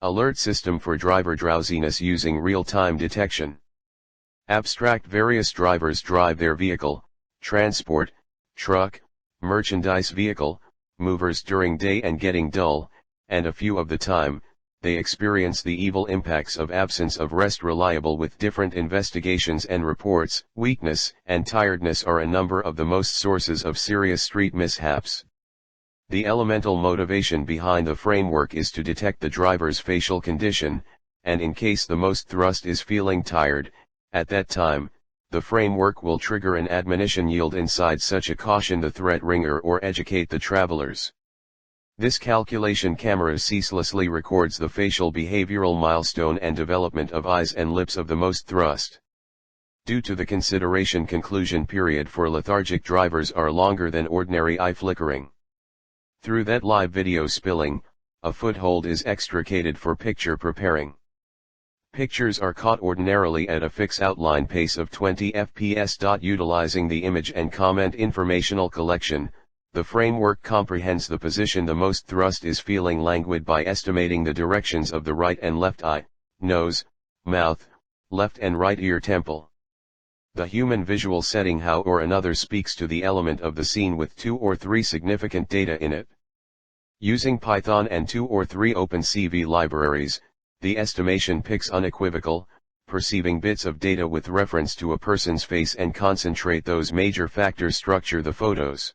Alert system for driver drowsiness using real-time detection. Abstract: various drivers drive their vehicle, transport, truck, merchandise vehicle, movers during day and getting dull, and a few of the time, they experience the evil impacts of absence of rest. Reliable with different investigations and reports. Weakness and tiredness are a number of the most sources of serious street mishaps. The elemental motivation behind the framework is to detect the driver's facial condition, and in case the most thrust is feeling tired, at that time, the framework will trigger an admonition. Yield inside such a caution the threat ringer or educate the travelers. This calculation camera ceaselessly records the facial behavioral milestone and development of eyes and lips of the most thrust. Due to the consideration conclusion period for lethargic drivers are longer than ordinary eye flickering. Through that live video spilling, a foothold is extricated for picture preparing. Pictures are caught ordinarily at a fixed outline pace of 20 fps. Utilizing the image and comment informational collection, the framework comprehends the position the most thrust is feeling languid by estimating the directions of the right and left eye, nose, mouth, left and right ear temple. The human visual setting how or another speaks to the element of the scene with 2 or 3 significant data in it. Using Python and 2 or 3 OpenCV libraries, the estimation picks unequivocal, perceiving bits of data with reference to a person's face and concentrate those major factors. Structure the photos.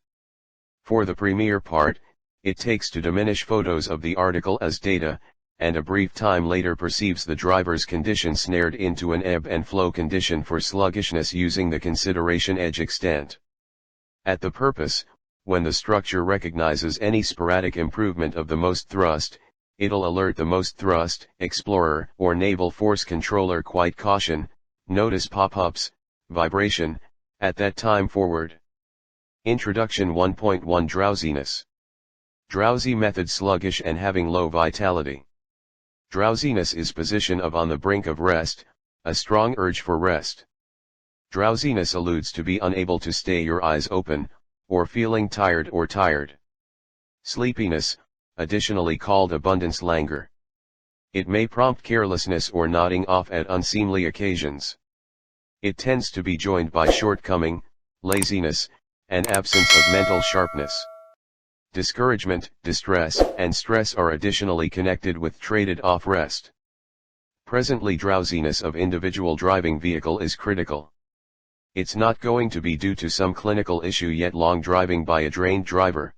For the premiere part, it takes to diminish photos of the article as data, and a brief time later perceives the driver's condition snared into an ebb and flow condition for sluggishness using the consideration edge extent. At the purpose, when the structure recognizes any sporadic improvement of the most thrust, it'll alert the most thrust explorer or naval force controller. Quite caution, notice pop-ups, vibration, at that time forward. Introduction 1.1 Drowsiness. Drowsy method: sluggish and having low vitality. Drowsiness is position of on the brink of rest, a strong urge for rest. Drowsiness alludes to be unable to stay your eyes open, or feeling tired or tired. Sleepiness, additionally called abundance languor. It may prompt carelessness or nodding off at unseemly occasions. It tends to be joined by shortcoming, laziness, and absence of mental sharpness. Discouragement, distress, and stress are additionally connected with traded off rest. Presently, drowsiness of individual driving vehicle is critical. It's not going to be due to some clinical issue yet long driving by a drained driver.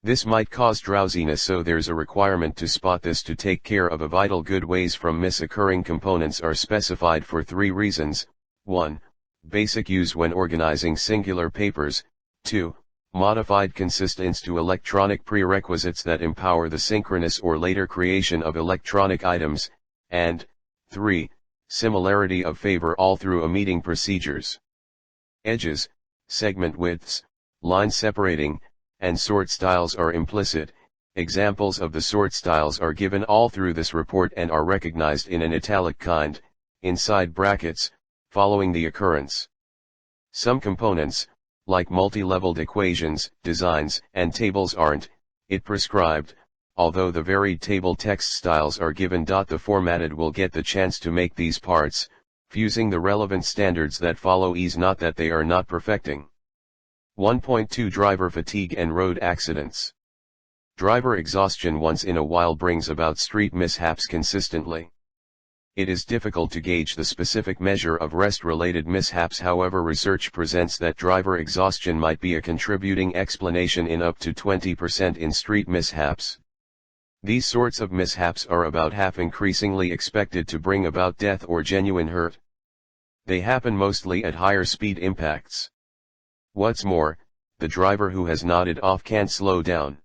This might cause drowsiness, so there's a requirement to spot this to take care of a vital good. Ways from misoccurring components are specified for 3 reasons. 1. Basic use when organizing singular papers. 2. Modified consistence to electronic prerequisites that empower the synchronous or later creation of electronic items, and 3. Similarity of favor all through a meeting procedures. Edges, segment widths, line separating, and sort styles are implicit. Examples of the sort styles are given all through this report and are recognized in an italic kind, inside brackets, following the occurrence. Some components, like multi-leveled equations, designs, and tables aren't it prescribed, although the varied table text styles are given. The formatted will get the chance to make these parts, fusing the relevant standards that follow ease, not that they are not perfecting. 1.2 Driver fatigue and road accidents. Driver exhaustion once in a while brings about street mishaps consistently. It is difficult to gauge the specific measure of rest-related mishaps. However, research presents that driver exhaustion might be a contributing explanation in up to 20% in street mishaps. These sorts of mishaps are about half increasingly expected to bring about death or genuine hurt. They happen mostly at higher speed impacts. What's more, the driver who has nodded off can't slow down.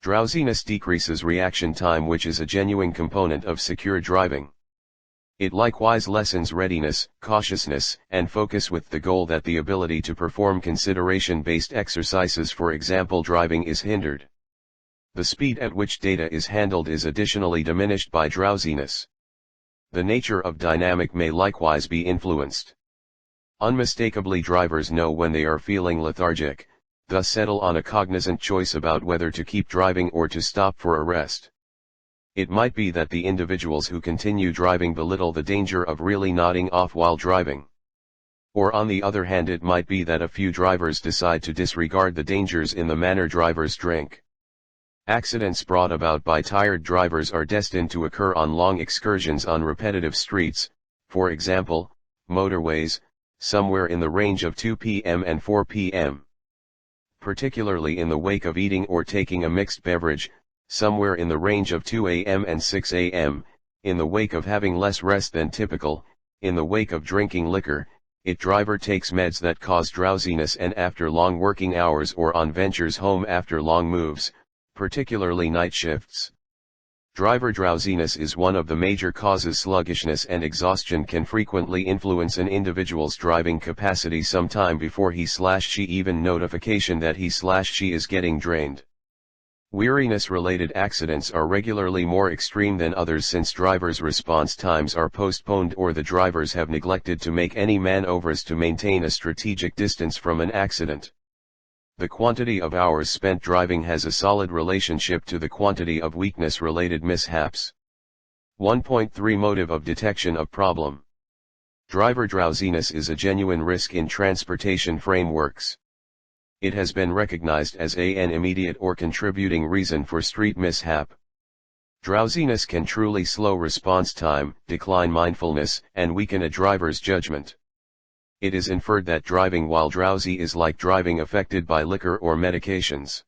Drowsiness decreases reaction time, which is a genuine component of secure driving. It likewise lessens readiness, cautiousness, and focus, with the goal that the ability to perform consideration-based exercises, for example driving, is hindered. The speed at which data is handled is additionally diminished by drowsiness. The nature of dynamic may likewise be influenced. Unmistakably, drivers know when they are feeling lethargic, thus settle on a cognizant choice about whether to keep driving or to stop for a rest. It might be that the individuals who continue driving belittle the danger of really nodding off while driving. Or on the other hand, it might be that a few drivers decide to disregard the dangers in the manner drivers drink. Accidents brought about by tired drivers are destined to occur on long excursions on repetitive streets, for example, motorways, somewhere in the range of 2 p.m. and 4 p.m. Particularly in the wake of eating or taking a mixed beverage, somewhere in the range of 2 a.m. and 6 a.m., in the wake of having less rest than typical, in the wake of drinking liquor, driver takes meds that cause drowsiness, and after long working hours or on ventures home after long moves, particularly night shifts. Driver drowsiness is one of the major causes. Sluggishness and exhaustion can frequently influence an individual's driving capacity sometime before he/she even notification that he/she is getting drained. Weariness-related accidents are regularly more extreme than others since drivers' response times are postponed or the drivers have neglected to make any maneuvers to maintain a strategic distance from an accident. The quantity of hours spent driving has a solid relationship to the quantity of weakness-related mishaps. 1.3 Motive of detection of problem. Driver drowsiness is a genuine risk in transportation frameworks. It has been recognized as an immediate or contributing reason for street mishap. Drowsiness can truly slow response time, decline mindfulness, and weaken a driver's judgment. It is inferred that driving while drowsy is like driving affected by liquor or medications.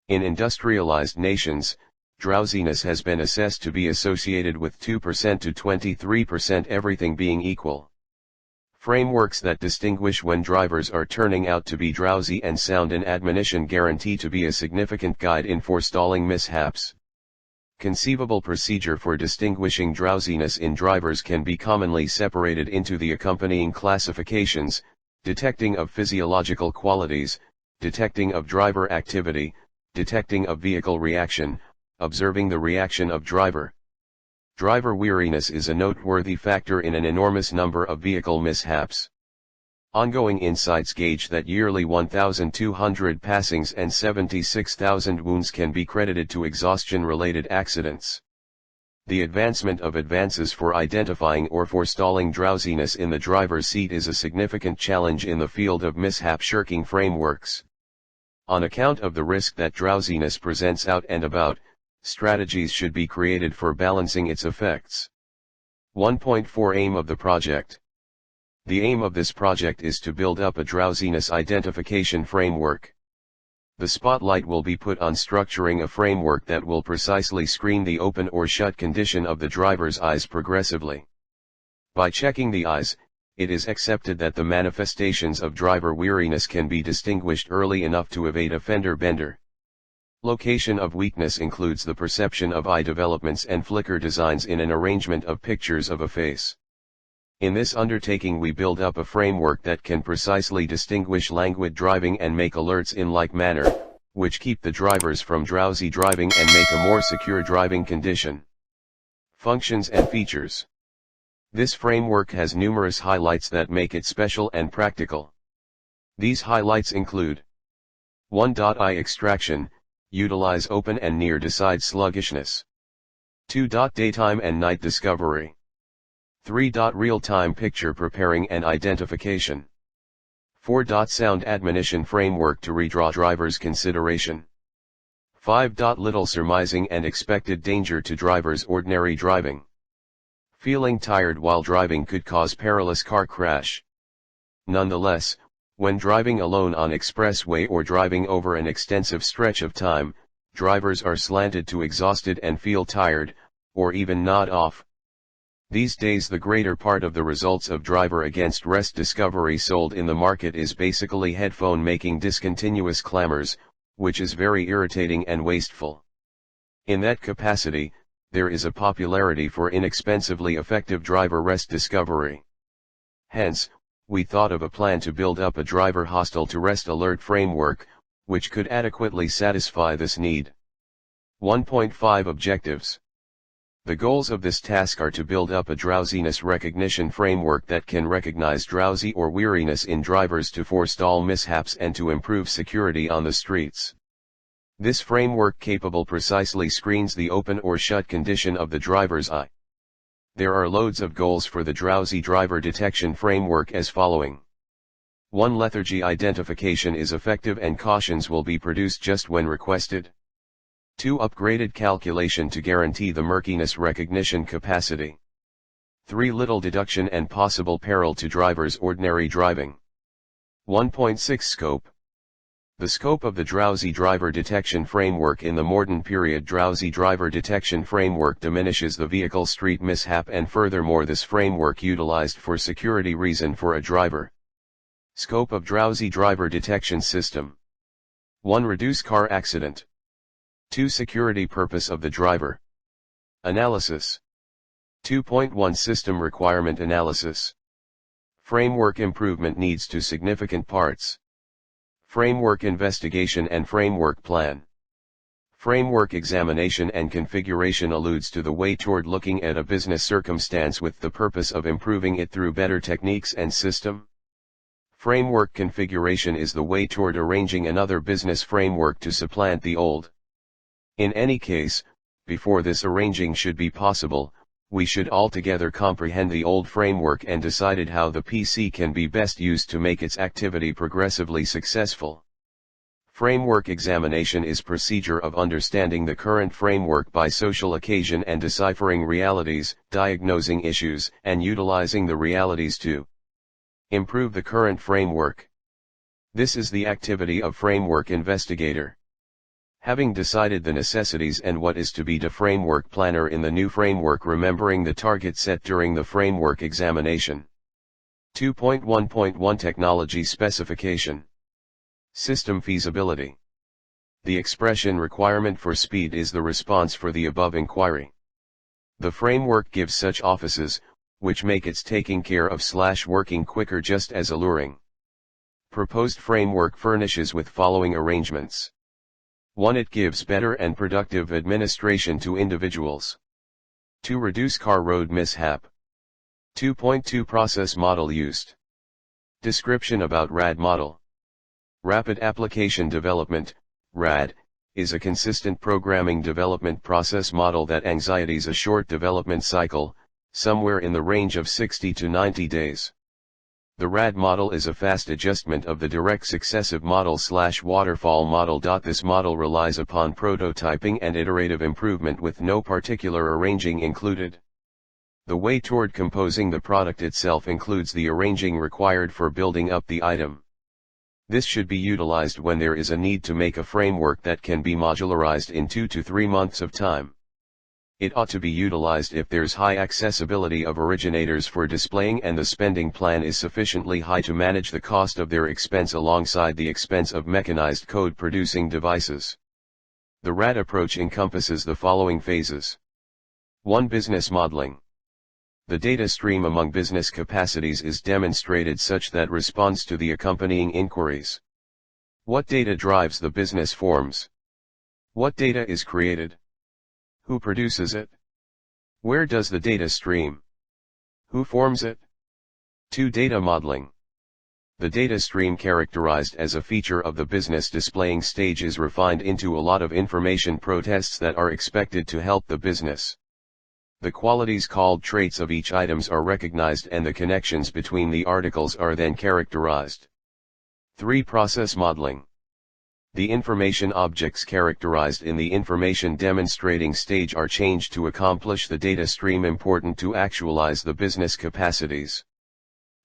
In industrialized nations, drowsiness has been assessed to be associated with 2% to 23%, everything being equal. Frameworks that distinguish when drivers are turning out to be drowsy and sound an admonition guarantee to be a significant guide in forestalling mishaps. Conceivable procedure for distinguishing drowsiness in drivers can be commonly separated into the accompanying classifications: detecting of physiological qualities, detecting of driver activity, detecting of vehicle reaction, observing the reaction of driver. Driver weariness is a noteworthy factor in an enormous number of vehicle mishaps. Ongoing insights gauge that yearly 1,200 passings and 76,000 wounds can be credited to exhaustion-related accidents. The advancement of advances for identifying or forestalling drowsiness in the driver's seat is a significant challenge in the field of mishap-shirking frameworks. On account of the risk that drowsiness presents out and about, strategies should be created for balancing its effects. 1.4 Aim of the project. The aim of this project is to build up a drowsiness identification framework. The spotlight will be put on structuring a framework that will precisely screen the open or shut condition of the driver's eyes progressively. By checking the eyes, it is accepted that the manifestations of driver weariness can be distinguished early enough to evade a fender bender. Location of weakness includes the perception of eye developments and flicker designs in an arrangement of pictures of a face. In this undertaking we build up a framework that can precisely distinguish languid driving and make alerts in like manner, which keep the drivers from drowsy driving and make a more secure driving condition. Functions and features. This framework has numerous highlights that make it special and practical. These highlights include: 1. Eye extraction. Utilize open and near decide sluggishness. 2. Daytime and night discovery. 3. Real-time picture preparing and identification. 4. Sound admonition framework to redraw driver's consideration. 5. Little surmising and expected danger to drivers ordinary driving. Feeling tired while driving could cause perilous car crash. Nonetheless, when driving alone on expressway or driving over an extensive stretch of time, drivers are slanted to exhausted and feel tired, or even nod off. These days the greater part of the results of driver against rest discovery sold in the market is basically headphone making discontinuous clamors, which is very irritating and wasteful. In that capacity, there is a popularity for inexpensively effective driver rest discovery. Hence, we thought of a plan to build up a driver hostile to rest alert framework, which could adequately satisfy this need. 1.5 Objectives. The goals of this task are to build up a drowsiness recognition framework that can recognize drowsy or weariness in drivers to forestall mishaps and to improve security on the streets. This framework capable precisely screens the open or shut condition of the driver's eye. There are loads of goals for the drowsy driver detection framework as following. 1. Lethargy identification is effective and cautions will be produced just when requested. 2. Upgraded calculation to guarantee the murkiness recognition capacity. 3. Little deduction and possible peril to drivers' ordinary driving. 1.6 Scope. The scope of the drowsy driver detection framework. In the modern period, drowsy driver detection framework diminishes the vehicle street mishap, and furthermore this framework utilized for security reason for a driver. Scope of drowsy driver detection system. 1. Reduce car accident. 2. Security purpose of the driver. Analysis. 2.1 System requirement analysis. Framework improvement needs to significant parts. Framework investigation and framework plan. Framework examination and configuration alludes to the way toward looking at a business circumstance with the purpose of improving it through better techniques and system. Framework configuration is the way toward arranging another business framework to supplant the old. In any case, before this arranging should be possible, we should altogether comprehend the old framework and decided how the PC can be best used to make its activity progressively successful. Framework examination is procedure of understanding the current framework by social occasion and deciphering realities, diagnosing issues, and utilizing the realities to improve the current framework. This is the activity of framework investigator. Having decided the necessities and what is to be the framework planner in the new framework, remembering the target set during the framework examination. 2.1.1 Technology specification. System feasibility. The expression requirement for speed is the response for the above inquiry. The framework gives such offices, which make its taking care of / working quicker just as alluring. Proposed framework furnishes with following arrangements. 1. It gives better and productive administration to individuals. 2. Reduce car road mishap. 2.2 Process model used. Description about RAD model. Rapid Application Development, RAD, is a consistent programming development process model that anxieties a short development cycle, somewhere in the range of 60 to 90 days. The RAD model is a fast adjustment of the direct successive model / waterfall model. This model relies upon prototyping and iterative improvement with no particular arranging included. The way toward composing the product itself includes the arranging required for building up the item. This should be utilized when there is a need to make a framework that can be modularized in 2 to 3 months of time. It ought to be utilized if there's high accessibility of originators for displaying and the spending plan is sufficiently high to manage the cost of their expense alongside the expense of mechanized code producing devices. The RAD approach encompasses the following phases. 1. Business modeling. The data stream among business capacities is demonstrated such that responds to the accompanying inquiries. What data drives the business forms? What data is created? Who produces it? Where does the data stream? Who forms it? 2. Data modeling. The data stream, characterized as a feature of the business displaying stage, is refined into a lot of information protests that are expected to help the business. The qualities called traits of each items are recognized and the connections between the articles are then characterized. 3. Process modeling. The information objects characterized in the information demonstrating stage are changed to accomplish the data stream important to actualize the business capacities.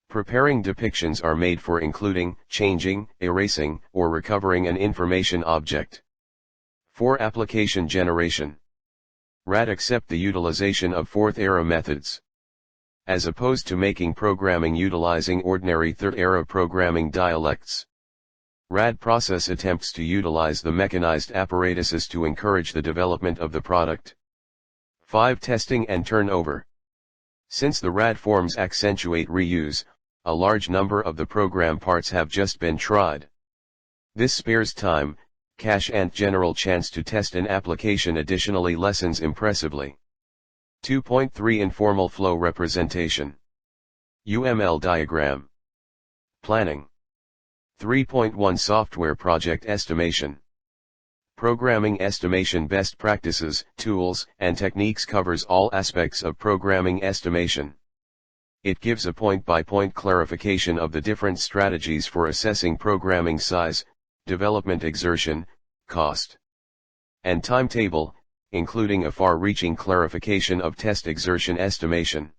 Preparing depictions are made for including, changing, erasing, or recovering an information object. 4. Application generation. RAD accept the utilization of fourth-era methods. As opposed to making programming utilizing ordinary third-era programming dialects. RAD process attempts to utilize the mechanized apparatuses to encourage the development of the product. 5. Testing and turnover. Since the RAD forms accentuate reuse, a large number of the program parts have just been tried. This spares time, cash and general chance to test an application, additionally lessens impressively. 2.3 Informal flow representation. UML diagram. Planning. 3.1 Software project estimation. Programming estimation best practices, tools, and techniques covers all aspects of programming estimation. It gives a point-by-point clarification of the different strategies for assessing programming size, development exertion, cost, and timetable, including a far-reaching clarification of test exertion estimation.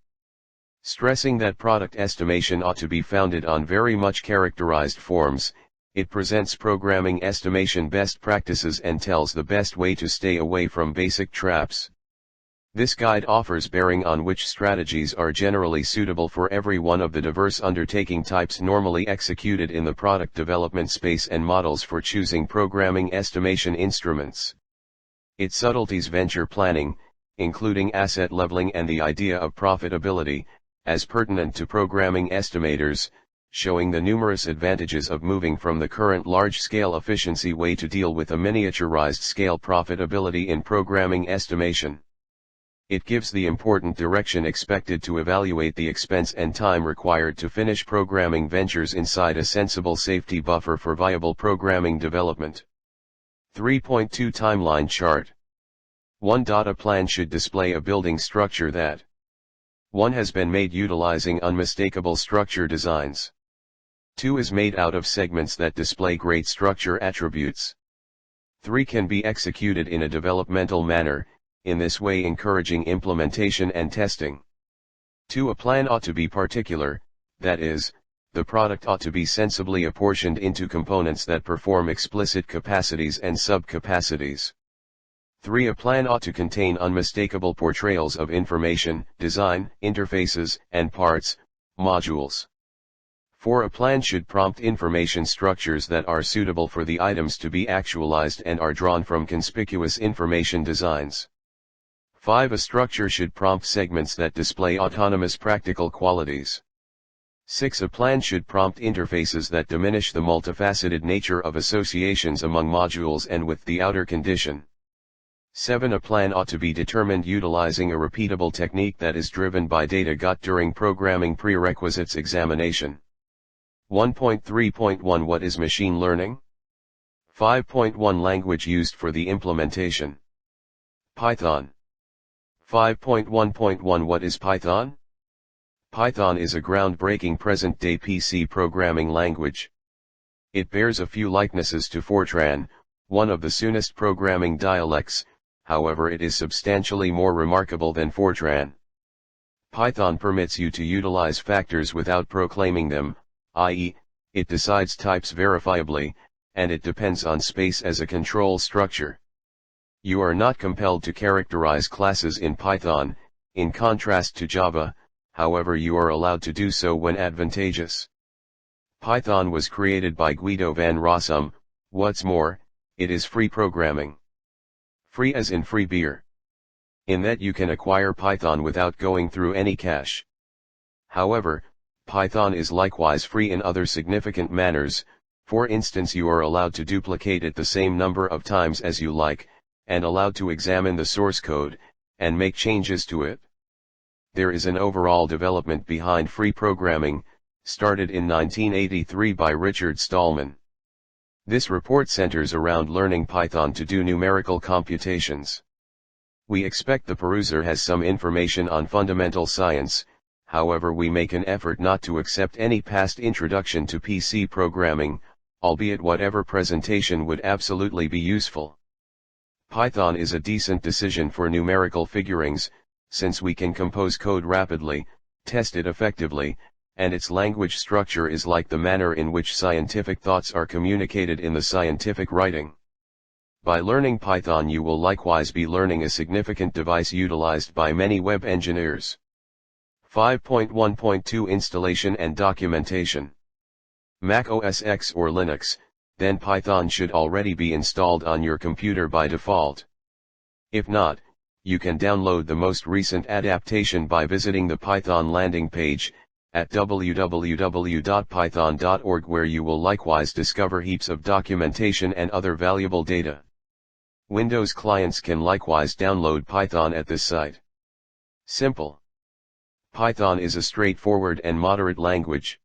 Stressing that product estimation ought to be founded on very much characterized forms, it presents programming estimation best practices and tells the best way to stay away from basic traps. This guide offers bearing on which strategies are generally suitable for every one of the diverse undertaking types normally executed in the product development space and models for choosing programming estimation instruments. Its subtleties venture planning, including asset leveling and the idea of profitability, as pertinent to programming estimators, showing the numerous advantages of moving from the current large-scale efficiency way to deal with a miniaturized scale profitability in programming estimation. It gives the important direction expected to evaluate the expense and time required to finish programming ventures inside a sensible safety buffer for viable programming development. 3.2 Timeline Chart. 1. A plan should display a building structure that 1. Has been made utilizing unmistakable structure designs. 2. Is made out of segments that display great structure attributes. 3. Can be executed in a developmental manner, in this way encouraging implementation and testing. 2. A plan ought to be particular, that is, the product ought to be sensibly apportioned into components that perform explicit capacities and subcapacities. 3. A plan ought to contain unmistakable portrayals of information, design, interfaces, and parts, modules. 4. A plan should prompt information structures that are suitable for the items to be actualized and are drawn from conspicuous information designs. 5. A structure should prompt segments that display autonomous practical qualities. 6. A plan should prompt interfaces that diminish the multifaceted nature of associations among modules and with the outer condition. 7. A plan ought to be determined utilizing a repeatable technique that is driven by data got during programming prerequisites examination. 1.3.1 What is machine learning? 5.1 Language used for the implementation. Python. 5.1.1 What is Python? Python is a groundbreaking present-day PC programming language. It bears a few likenesses to Fortran, one of the soonest programming dialects, however it is substantially more remarkable than Fortran. Python permits you to utilize factors without proclaiming them, i.e., it decides types verifiably, and it depends on space as a control structure. You are not compelled to characterize classes in Python, in contrast to Java, however you are allowed to do so when advantageous. Python was created by Guido van Rossum. What's more, it is free programming. Free as in free beer. In that you can acquire Python without going through any cache. However, Python is likewise free in other significant manners. For instance, you are allowed to duplicate it the same number of times as you like, and allowed to examine the source code, and make changes to it. There is an overall development behind free programming, started in 1983 by Richard Stallman. This report centers around learning Python to do numerical computations. We expect the peruser has some information on fundamental science, however we make an effort not to accept any past introduction to PC programming, albeit whatever presentation would absolutely be useful. Python is a decent decision for numerical figurings, since we can compose code rapidly, test it effectively, and its language structure is like the manner in which scientific thoughts are communicated in the scientific writing. By learning Python you will likewise be learning a significant device utilized by many web engineers. 5.1.2 Installation and Documentation. Mac OS X or Linux, then Python should already be installed on your computer by default. If not, you can download the most recent adaptation by visiting the Python landing page, at www.python.org, where you will likewise discover heaps of documentation and other valuable data. Windows clients can likewise download Python at this site. Simple. Python is a straightforward and moderate language.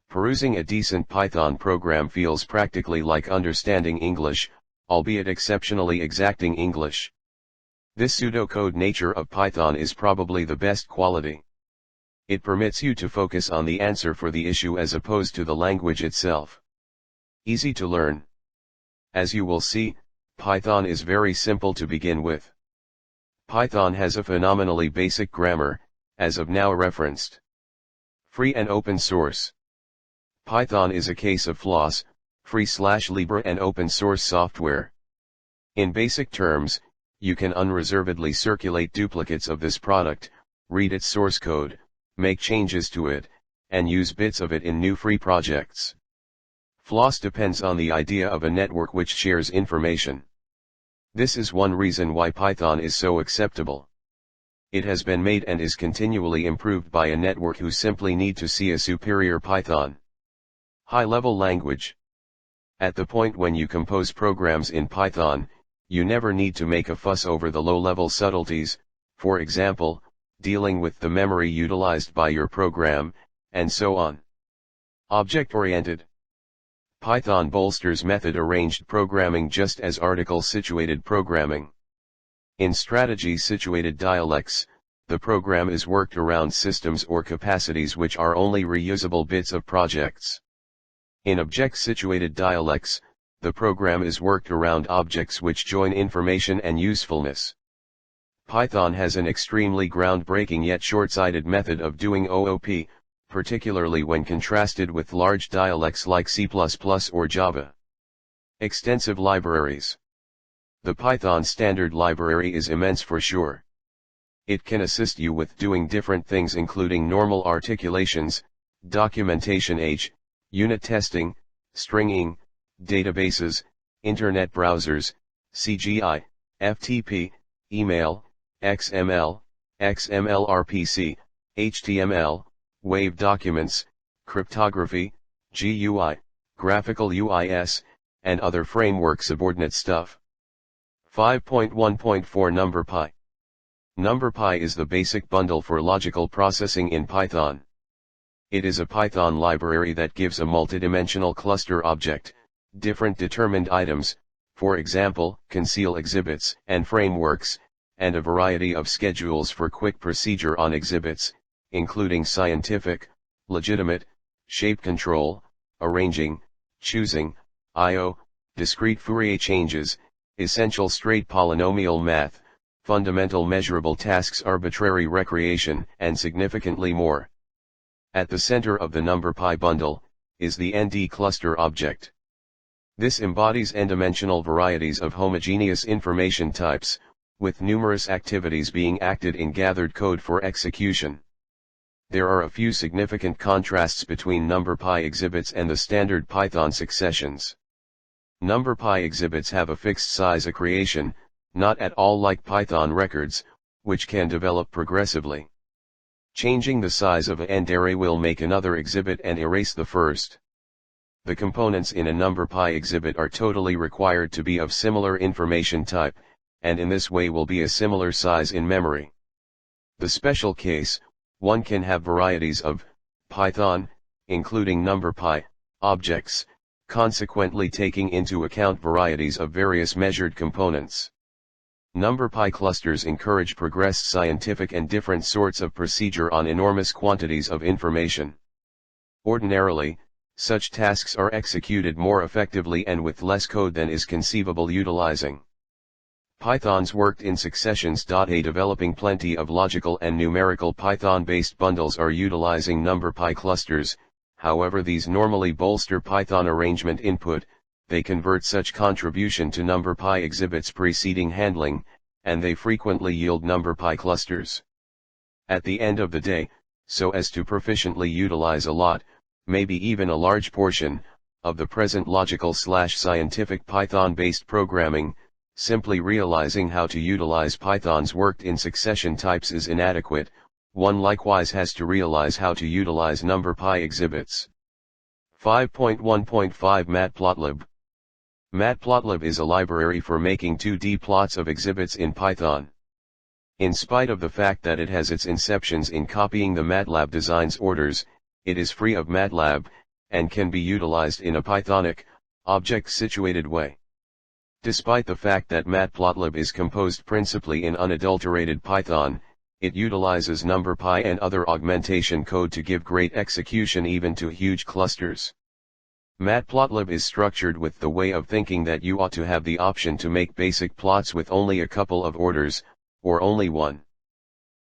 Perusing a decent Python program feels practically like understanding English, albeit exceptionally exacting English. This pseudocode nature of Python is probably the best quality. It permits you to focus on the answer for the issue as opposed to the language itself. Easy to learn. As you will see, Python is very simple to begin with. Python has a phenomenally basic grammar, as of now referenced. Free and open source. Python is a case of floss, free/libre and open source software. In basic terms, you can unreservedly circulate duplicates of this product, read its source code, make changes to it, and use bits of it in new free projects. Floss depends on the idea of a network which shares information. This is one reason why Python is so acceptable. It has been made and is continually improved by a network who simply need to see a superior Python. High-level language. At the point when you compose programs in Python, you never need to make a fuss over the low-level subtleties, for example, dealing with the memory utilized by your program, and so on. Object-oriented. Python bolsters method-arranged programming just as article-situated programming. In strategy-situated dialects, the program is worked around systems or capacities which are only reusable bits of projects. In object-situated dialects, the program is worked around objects which join information and usefulness. Python has an extremely groundbreaking yet short-sighted method of doing OOP, particularly when contrasted with large dialects like C++ or Java. Extensive libraries. The Python standard library is immense for sure. It can assist you with doing different things including normal articulations, documentation unit testing, stringing, databases, internet browsers, CGI, FTP, email, XML, XML-RPC, HTML, WAV documents, cryptography, GUI, graphical UIS, and other framework subordinate stuff. 5.1.4 NumPy. NumPy is the basic bundle for logical processing in Python. It is a Python library that gives a multidimensional cluster object, different determined items, for example, conceal exhibits and frameworks, and a variety of schedules for quick procedure on exhibits, including scientific, legitimate, shape control, arranging, choosing, I/O, discrete Fourier changes, essential straight polynomial math, fundamental measurable tasks, arbitrary recreation, and significantly more. At the center of the NumPy bundle, is the ND cluster object. This embodies n-dimensional varieties of homogeneous information types, with numerous activities being acted in gathered code for execution. There are a few significant contrasts between NumPy exhibits and the standard Python successions. NumPy exhibits have a fixed size creation, not at all like Python records, which can develop progressively. Changing the size of an array will make another exhibit and erase the first. The components in a NumPy exhibit are totally required to be of similar information type, and in this way will be a similar size in memory. The special case, one can have varieties of Python, including NumPy objects, consequently taking into account varieties of various measured components. NumPy clusters encourage progressed scientific and different sorts of procedure on enormous quantities of information. Ordinarily, such tasks are executed more effectively and with less code than is conceivable utilizing Python's worked in successions. A developing plenty of logical and numerical Python-based bundles are utilizing NumPy clusters. However, these normally bolster Python arrangement input, they convert such contribution to NumPy exhibits preceding handling, and they frequently yield NumPy clusters. At the end of the day, so as to proficiently utilize a lot, maybe even a large portion, of the present logical/scientific Python-based programming, simply realizing how to utilize Python's worked in succession types is inadequate. One likewise has to realize how to utilize NumPy exhibits. 5.1.5 Matplotlib. Matplotlib is a library for making 2D plots of exhibits in Python. In spite of the fact that it has its inceptions in copying the MATLAB designs orders, it is free of MATLAB, and can be utilized in a Pythonic, object-situated way. Despite the fact that Matplotlib is composed principally in unadulterated Python, it utilizes NumPy and other augmentation code to give great execution even to huge clusters. Matplotlib is structured with the way of thinking that you ought to have the option to make basic plots with only a couple of orders, or only one.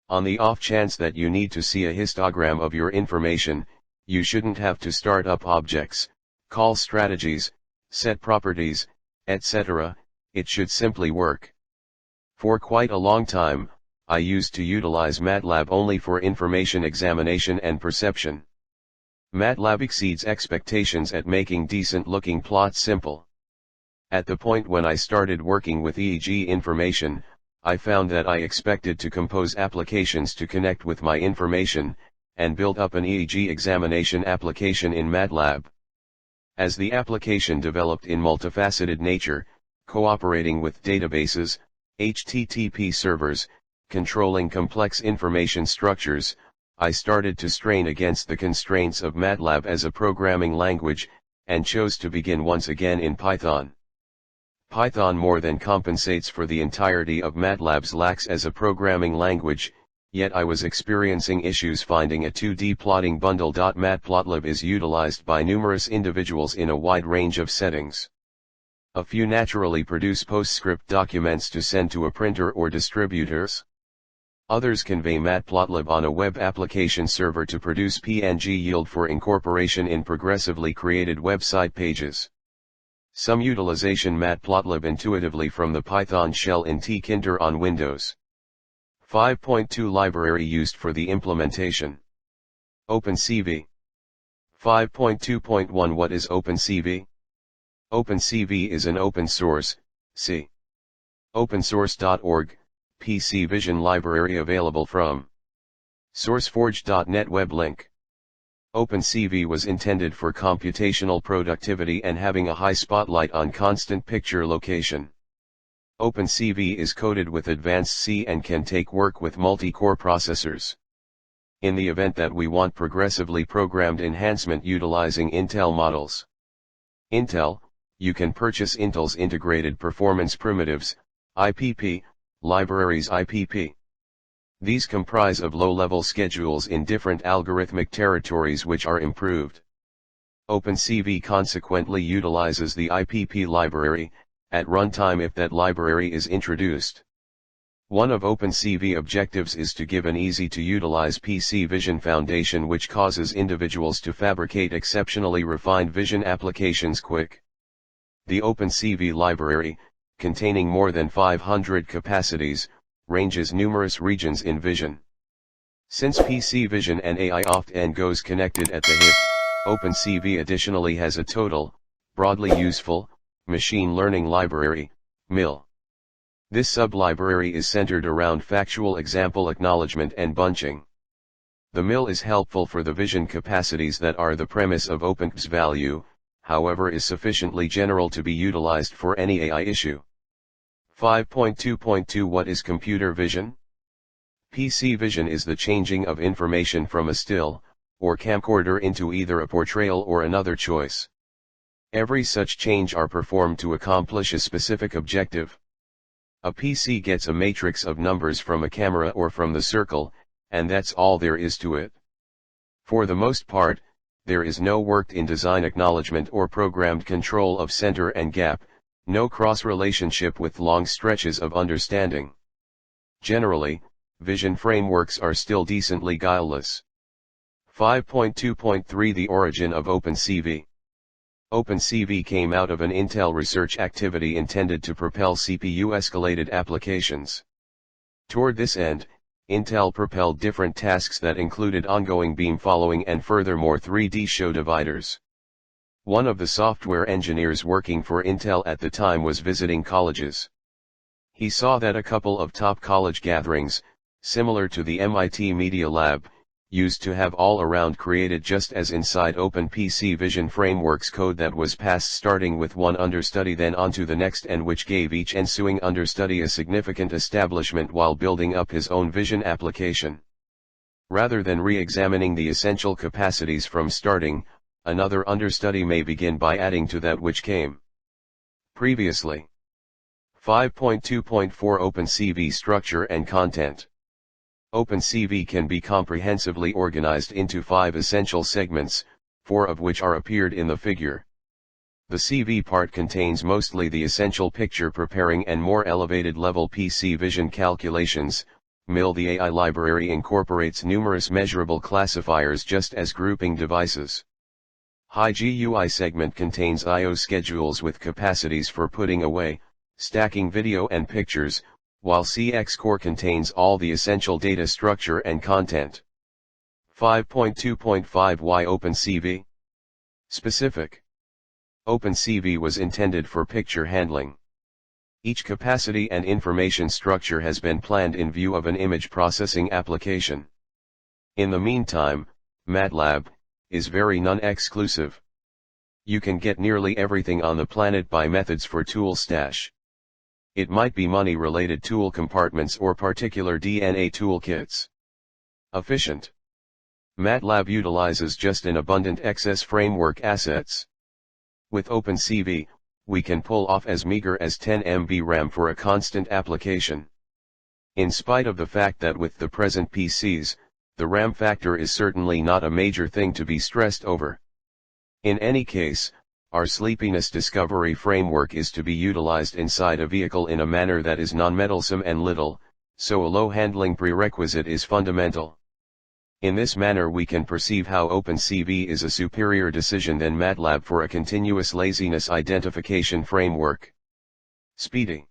On the off chance that you need to see a histogram of your information, you shouldn't have to start up objects, call strategies, set properties, etc., it should simply work. For quite a long time, I used to utilize MATLAB only for information examination and perception. MATLAB exceeds expectations at making decent-looking plots simple. At the point when I started working with EEG information, I found that I expected to compose applications to connect with my information, and build up an EEG examination application in MATLAB. As the application developed in multifaceted nature, cooperating with databases, HTTP servers, controlling complex information structures, I started to strain against the constraints of MATLAB as a programming language, and chose to begin once again in Python. Python more than compensates for the entirety of MATLAB's lacks as a programming language, yet I was experiencing issues finding a 2D plotting bundle. Matplotlib is utilized by numerous individuals in a wide range of settings. A few naturally produce PostScript documents to send to a printer or distributors. Others convey Matplotlib on a web application server to produce PNG yield for incorporation in progressively created website pages. Some utilization Matplotlib intuitively from the Python shell in tkinter on Windows. 5.2 Library used for the implementation. OpenCV. 5.2.1 What is OpenCV? OpenCV is an open source, c. opensource.org, PC Vision library available from SourceForge.net web link. OpenCV was intended for computational productivity and having a high spotlight on constant picture location. OpenCV is coded with advanced C and can take work with multi-core processors. In the event that we want progressively programmed enhancement utilizing Intel models. Intel, you can purchase Intel's integrated performance primitives, IPP, libraries IPP. These comprise of low-level schedules in different algorithmic territories which are improved. OpenCV consequently utilizes the IPP library, at runtime if that library is introduced. One of OpenCV objectives is to give an easy-to-utilize PC Vision foundation which causes individuals to fabricate exceptionally refined vision applications quick. The OpenCV library, containing more than 500 capacities, ranges numerous regions in vision. Since PC Vision and AI often goes connected at the hip, OpenCV additionally has a total, broadly useful, machine learning library, MIL. This sub-library is centered around factual example acknowledgement and bunching. The MIL is helpful for the vision capacities that are the premise of OpenCV's value, however is sufficiently general to be utilized for any AI issue. 5.2.2 What is computer vision? PC vision is the changing of information from a still, or camcorder into either a portrayal or another choice. Every such change are performed to accomplish a specific objective. A PC gets a matrix of numbers from a camera or from the circle, and that's all there is to it. For the most part, there is no worked-in design acknowledgement or programmed control of center and gap, no cross-relationship with long stretches of understanding. Generally, vision frameworks are still decently guileless. 5.2.3 The origin of OpenCV. OpenCV came out of an Intel research activity intended to propel CPU-escalated applications. Toward this end, Intel propelled different tasks that included ongoing beam following and furthermore 3D show dividers. One of the software engineers working for Intel at the time was visiting colleges. He saw that a couple of top college gatherings, similar to the MIT Media Lab, used to have all-around created just as inside OpenPC Vision frameworks code that was passed starting with one understudy then onto the next and which gave each ensuing understudy a significant establishment while building up his own vision application. Rather than re-examining the essential capacities from starting, another understudy may begin by adding to that which came previously. 5.2.4 OpenCV Structure and Content. OpenCV can be comprehensively organized into 5 essential segments, 4 of which are appeared in the figure. The CV part contains mostly the essential picture preparing and more elevated level PC vision calculations. MIL. The AI library incorporates numerous measurable classifiers just as grouping devices. High GUI segment contains I/O schedules with capacities for putting away, stacking video and pictures, while CX core contains all the essential data structure and content. 5.2.5 Why OpenCV? Specific. OpenCV was intended for picture handling. Each capacity and information structure has been planned in view of an image processing application. In the meantime, MATLAB is very non-exclusive. You can get nearly everything on the planet by methods for tool stash. It might be money-related tool compartments or particular DNA toolkits. Efficient. MATLAB utilizes just an abundant excess framework assets. With OpenCV, we can pull off as meager as 10 MB RAM for a constant application. In spite of the fact that with the present PCs, the RAM factor is certainly not a major thing to be stressed over. In any case, our sleepiness discovery framework is to be utilized inside a vehicle in a manner that is non-meddlesome and little, so a low handling prerequisite is fundamental. In this manner we can perceive how OpenCV is a superior decision than MATLAB for a continuous laziness identification framework. Speedy.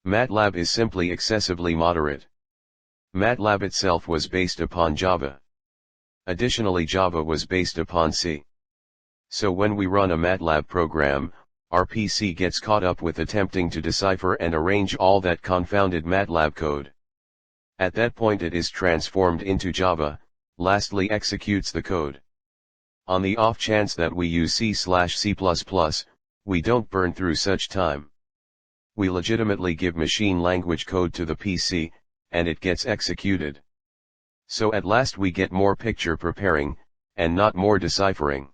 MATLAB is simply excessively moderate. MATLAB itself was based upon Java. Additionally, Java was based upon C. So when we run a MATLAB program, our PC gets caught up with attempting to decipher and arrange all that confounded MATLAB code. At that point it is transformed into Java, lastly executes the code. On the off chance that we use C/C++, we don't burn through such time. We legitimately give machine language code to the PC, and it gets executed. So at last we get more picture preparing, and not more deciphering.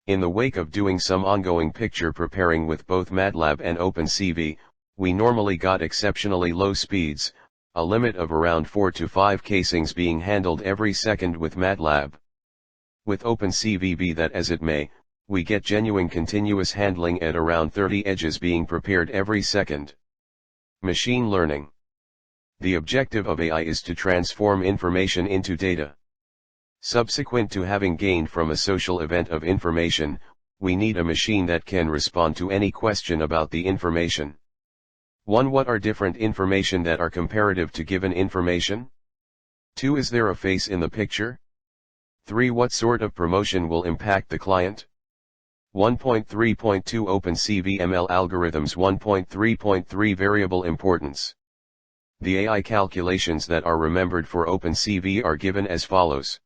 In the wake of doing some ongoing picture preparing with both MATLAB and OpenCV, we normally got exceptionally low speeds, a limit of around 4 to 5 casings being handled every second with MATLAB. With OpenCV, be that as it may, we get genuine continuous handling at around 30 edges being prepared every second. Machine learning. The objective of AI is to transform information into data. Subsequent to having gained from a social event of information, we need a machine that can respond to any question about the information. 1. What are different information that are comparative to given information? 2. Is there a face in the picture? 3. What sort of promotion will impact the client? 1.3.2 OpenCV ML Algorithms 1.3.3 Variable Importance. The AI calculations that are remembered for OpenCV are given as follows.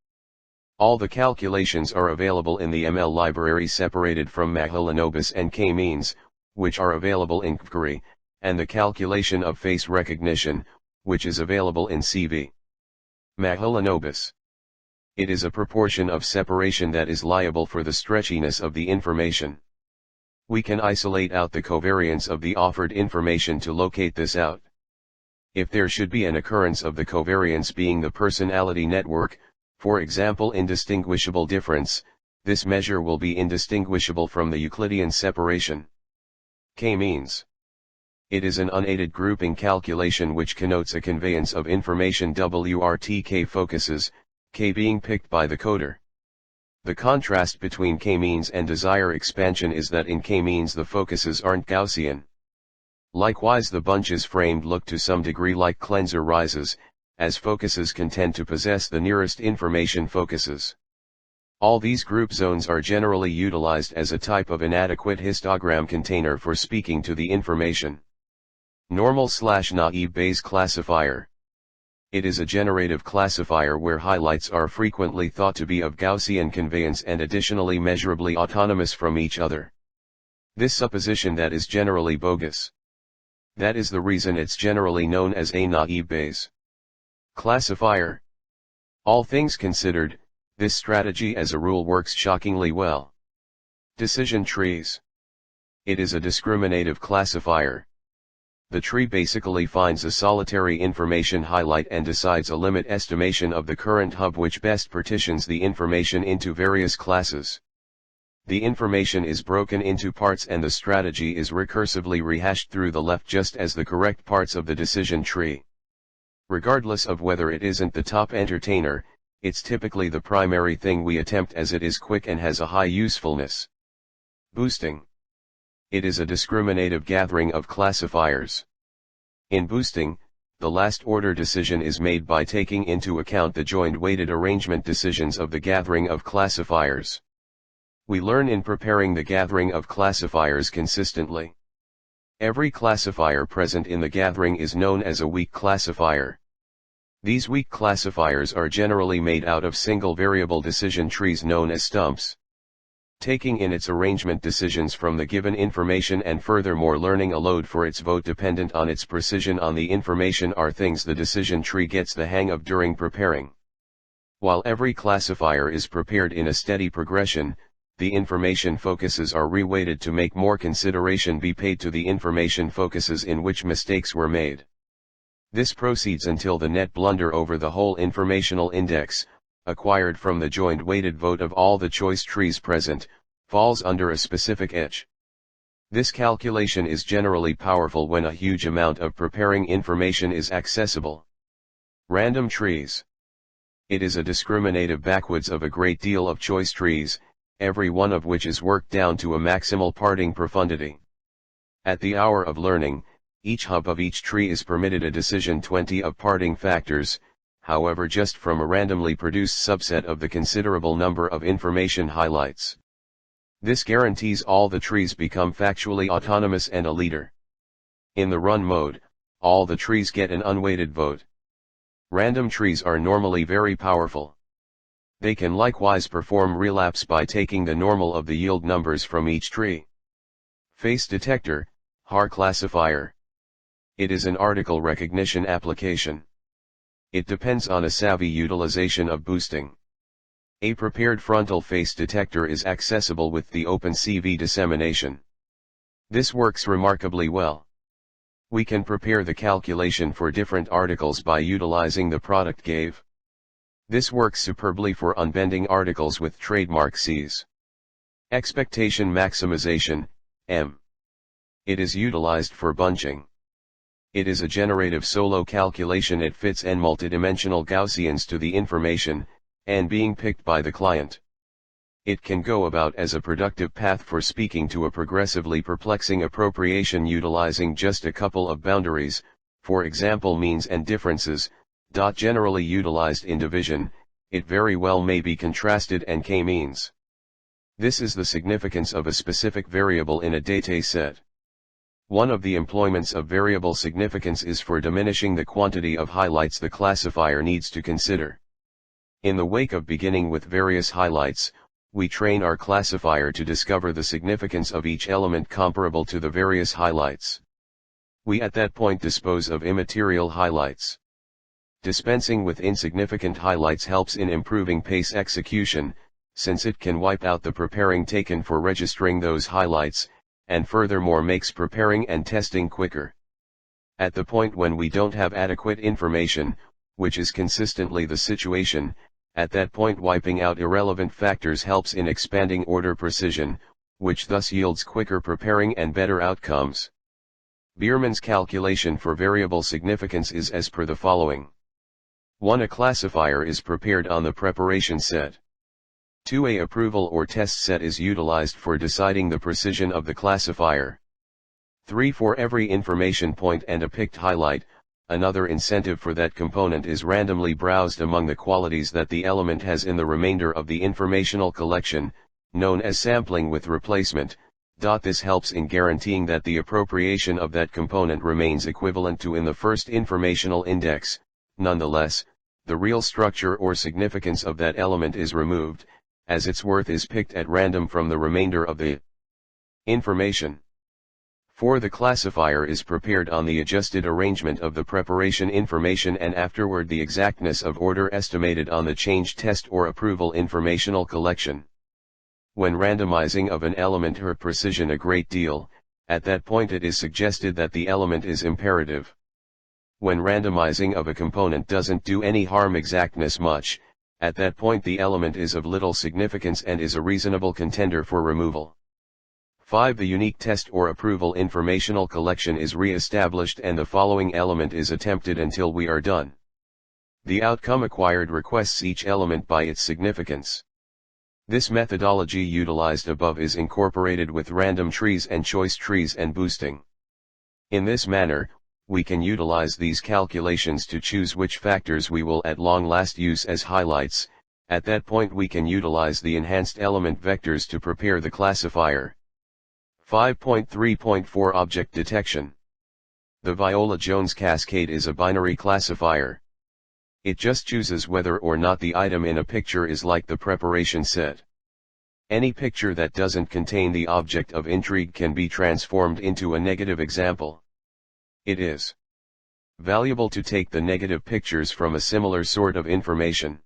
All the calculations are available in the ML library separated from Mahalanobis and K-means, which are available in Query, and the calculation of face recognition, which is available in CV. Mahalanobis. It is a proportion of separation that is liable for the stretchiness of the information. We can isolate out the covariance of the offered information to locate this out. If there should be an occurrence of the covariance being the personality network, for example indistinguishable difference, this measure will be indistinguishable from the Euclidean separation. K-means. It is an unaided grouping calculation which connotes a conveyance of information WRT focuses, K being picked by the coder. The contrast between K-means and desire expansion is that in K-means the focuses aren't Gaussian. Likewise the bunches framed look to some degree like cleanser rises, as focuses can tend to possess the nearest information focuses. All these group zones are generally utilized as a type of inadequate histogram container for speaking to the information. Normal/naive Bayes classifier. It is a generative classifier where highlights are frequently thought to be of Gaussian conveyance and additionally measurably autonomous from each other. This supposition that is generally bogus. That is the reason it's generally known as a naive Bayes classifier. All things considered, this strategy as a rule works shockingly well. Decision trees. It is a discriminative classifier. The tree basically finds a solitary information highlight and decides a limit estimation of the current hub, which best partitions the information into various classes. The information is broken into parts and the strategy is recursively rehashed through the left just as the correct parts of the decision tree. Regardless of whether it isn't the top entertainer, it's typically the primary thing we attempt as it is quick and has a high usefulness. Boosting. It is a discriminative gathering of classifiers. In boosting, the last order decision is made by taking into account the joined weighted arrangement decisions of the gathering of classifiers. We learn in preparing the gathering of classifiers consistently. Every classifier present in the gathering is known as a weak classifier. These weak classifiers are generally made out of single variable decision trees known as stumps. Taking in its arrangement decisions from the given information and furthermore learning a load for its vote dependent on its precision on the information are things the decision tree gets the hang of during preparing. While every classifier is prepared in a steady progression, the information focuses are reweighted to make more consideration be paid to the information focuses in which mistakes were made. This proceeds until the net blunder over the whole informational index, acquired from the joined weighted vote of all the choice trees present, falls under a specific etch. This calculation is generally powerful when a huge amount of preparing information is accessible. Random trees. It is a discriminative backwoods of a great deal of choice trees, every one of which is worked down to a maximal parting profundity. At the hour of learning, each hub of each tree is permitted a decision 20 of parting factors, however just from a randomly produced subset of the considerable number of information highlights. This guarantees all the trees become factually autonomous and a leader. In the run mode, all the trees get an unweighted vote. Random trees are normally very powerful. They can likewise perform relapse by taking the normal of the yield numbers from each tree. Face detector, HAR classifier. It is an article recognition application. It depends on a savvy utilization of boosting. A prepared frontal face detector is accessible with the OpenCV dissemination. This works remarkably well. We can prepare the calculation for different articles by utilizing the product gave. This works superbly for unbending articles with trademark Cs. Expectation maximization, M. It is utilized for bunching. It is a generative solo calculation. It fits n multidimensional Gaussians to the information, and being picked by the client. It can go about as a productive path for speaking to a progressively perplexing appropriation utilizing just a couple of boundaries, for example means and differences. Generally utilized in division, it very well may be contrasted and k-means. This is the significance of a specific variable in a data set. One of the employments of variable significance is for diminishing the quantity of highlights the classifier needs to consider. In the wake of beginning with various highlights, we train our classifier to discover the significance of each element comparable to the various highlights. We at that point dispose of immaterial highlights. Dispensing with insignificant highlights helps in improving pace execution, since it can wipe out the preparing taken for registering those highlights, and furthermore makes preparing and testing quicker. At the point when we don't have adequate information, which is consistently the situation, at that point wiping out irrelevant factors helps in expanding order precision, which thus yields quicker preparing and better outcomes. Biermann's calculation for variable significance is as per the following. 1. A classifier is prepared on the preparation set. 2. A approval or test set is utilized for deciding the precision of the classifier. 3. For every information point and a picked highlight, another incentive for that component is randomly browsed among the qualities that the element has in the remainder of the informational collection, known as sampling with replacement. This helps in guaranteeing that the appropriation of that component remains equivalent to in the first informational index. Nonetheless, the real structure or significance of that element is removed, as its worth is picked at random from the remainder of the information. 4. The classifier is prepared on the adjusted arrangement of the preparation information and afterward the exactness of order estimated on the change test or approval informational collection. When randomizing of an element her precision a great deal, at that point it is suggested that the element is imperative. When randomizing of a component doesn't do any harm exactness much, at that point the element is of little significance and is a reasonable contender for removal. 5. The unique test or approval informational collection is re-established and the following element is attempted until we are done. The outcome acquired requests each element by its significance. This methodology utilized above is incorporated with random trees and choice trees and boosting. In this manner, we can utilize these calculations to choose which factors we will at long last use as highlights. At that point we can utilize the enhanced element vectors to prepare the classifier. 5.3.4 Object Detection. The Viola-Jones cascade is a binary classifier. It just chooses whether or not the item in a picture is like the preparation set. Any picture that doesn't contain the object of intrigue can be transformed into a negative example. It is valuable to take the negative pictures from a similar sort of information.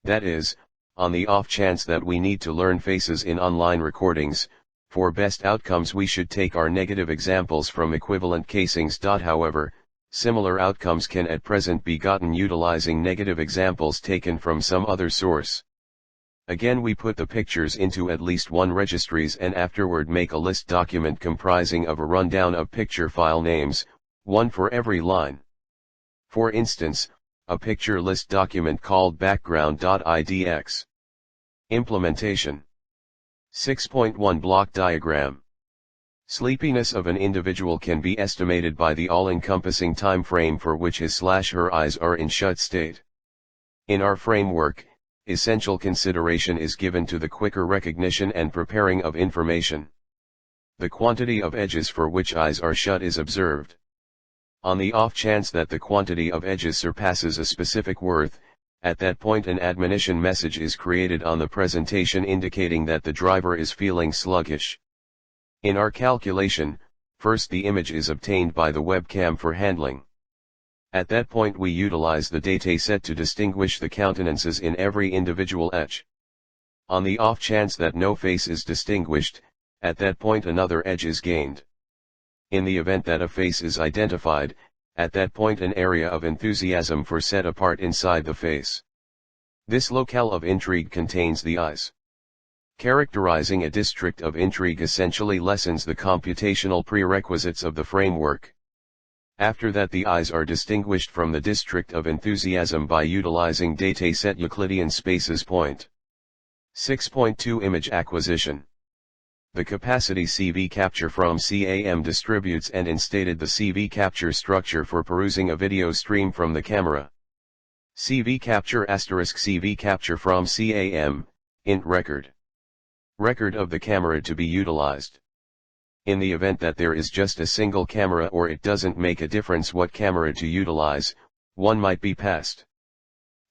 That is, on the off chance that we need to learn faces in online recordings, for best outcomes we should take our negative examples from equivalent casings. However, similar outcomes can at present be gotten utilizing negative examples taken from some other source. Again we put the pictures into at least one registries and afterward make a list document comprising of a rundown of picture file names, one for every line. For instance, a picture list document called background.idx. Implementation. 6.1 Block diagram. Sleepiness of an individual can be estimated by the all-encompassing time frame for which his/her eyes are in shut state. In our framework, essential consideration is given to the quicker recognition and preparing of information. The quantity of edges for which eyes are shut is observed. On the off chance that the quantity of edges surpasses a specific worth, at that point an admonition message is created on the presentation indicating that the driver is feeling sluggish. In our calculation, first the image is obtained by the webcam for handling. At that point we utilize the dataset to distinguish the countenances in every individual edge. On the off chance that no face is distinguished, at that point another edge is gained. In the event that a face is identified, at that point an area of enthusiasm for set apart inside the face. This locale of intrigue contains the eyes. Characterizing a district of intrigue essentially lessens the computational prerequisites of the framework. After that the eyes are distinguished from the district of enthusiasm by utilizing dataset Euclidean spaces. 6.2 Image acquisition. The capacity CV capture from CAM distributes and instated the CV capture structure for perusing a video stream from the camera. CV capture * CV capture from CAM, int record. Record of the camera to be utilized. In the event that there is just a single camera or it doesn't make a difference what camera to utilize, one might be passed.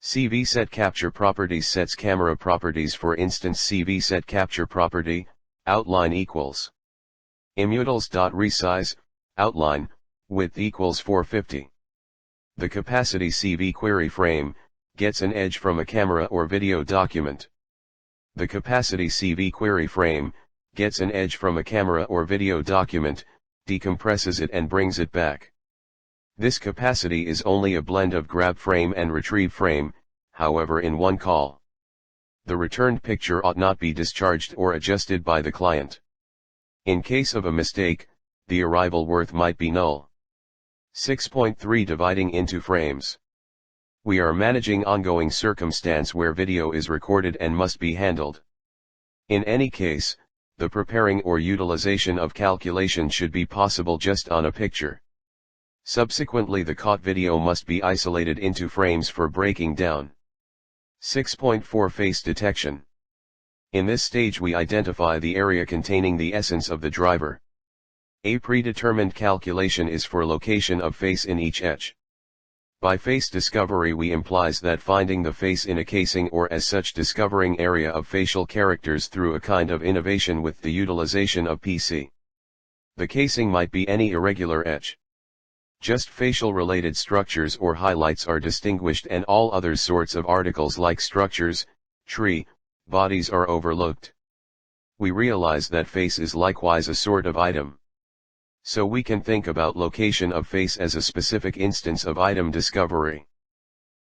CV set capture properties sets camera properties. For instance, CV set capture property, outline equals immutals.resize, outline, width equals 450. The capacity CV query frame, gets an edge from a camera or video document. The capacity CV query frame, gets an edge from a camera or video document, decompresses it and brings it back. This capacity is only a blend of grab frame and retrieve frame, however in one call. The returned picture ought not be discharged or adjusted by the client. In case of a mistake, the arrival worth might be null. 6.3 Dividing into frames. We are managing ongoing circumstance where video is recorded and must be handled. In any case, the preparing or utilization of calculation should be possible just on a picture. Subsequently the caught video must be isolated into frames for breaking down. 6.4 Face detection. In this stage we identify the area containing the essence of the driver. A predetermined calculation is for location of face in each etch. By face discovery we implies that finding the face in a casing or as such discovering area of facial characters through a kind of innovation with the utilization of PC. The casing might be any irregular etch. Just facial related structures or highlights are distinguished and all other sorts of articles like structures, tree, bodies are overlooked. We realize that face is likewise a sort of item. So we can think about location of face as a specific instance of item discovery.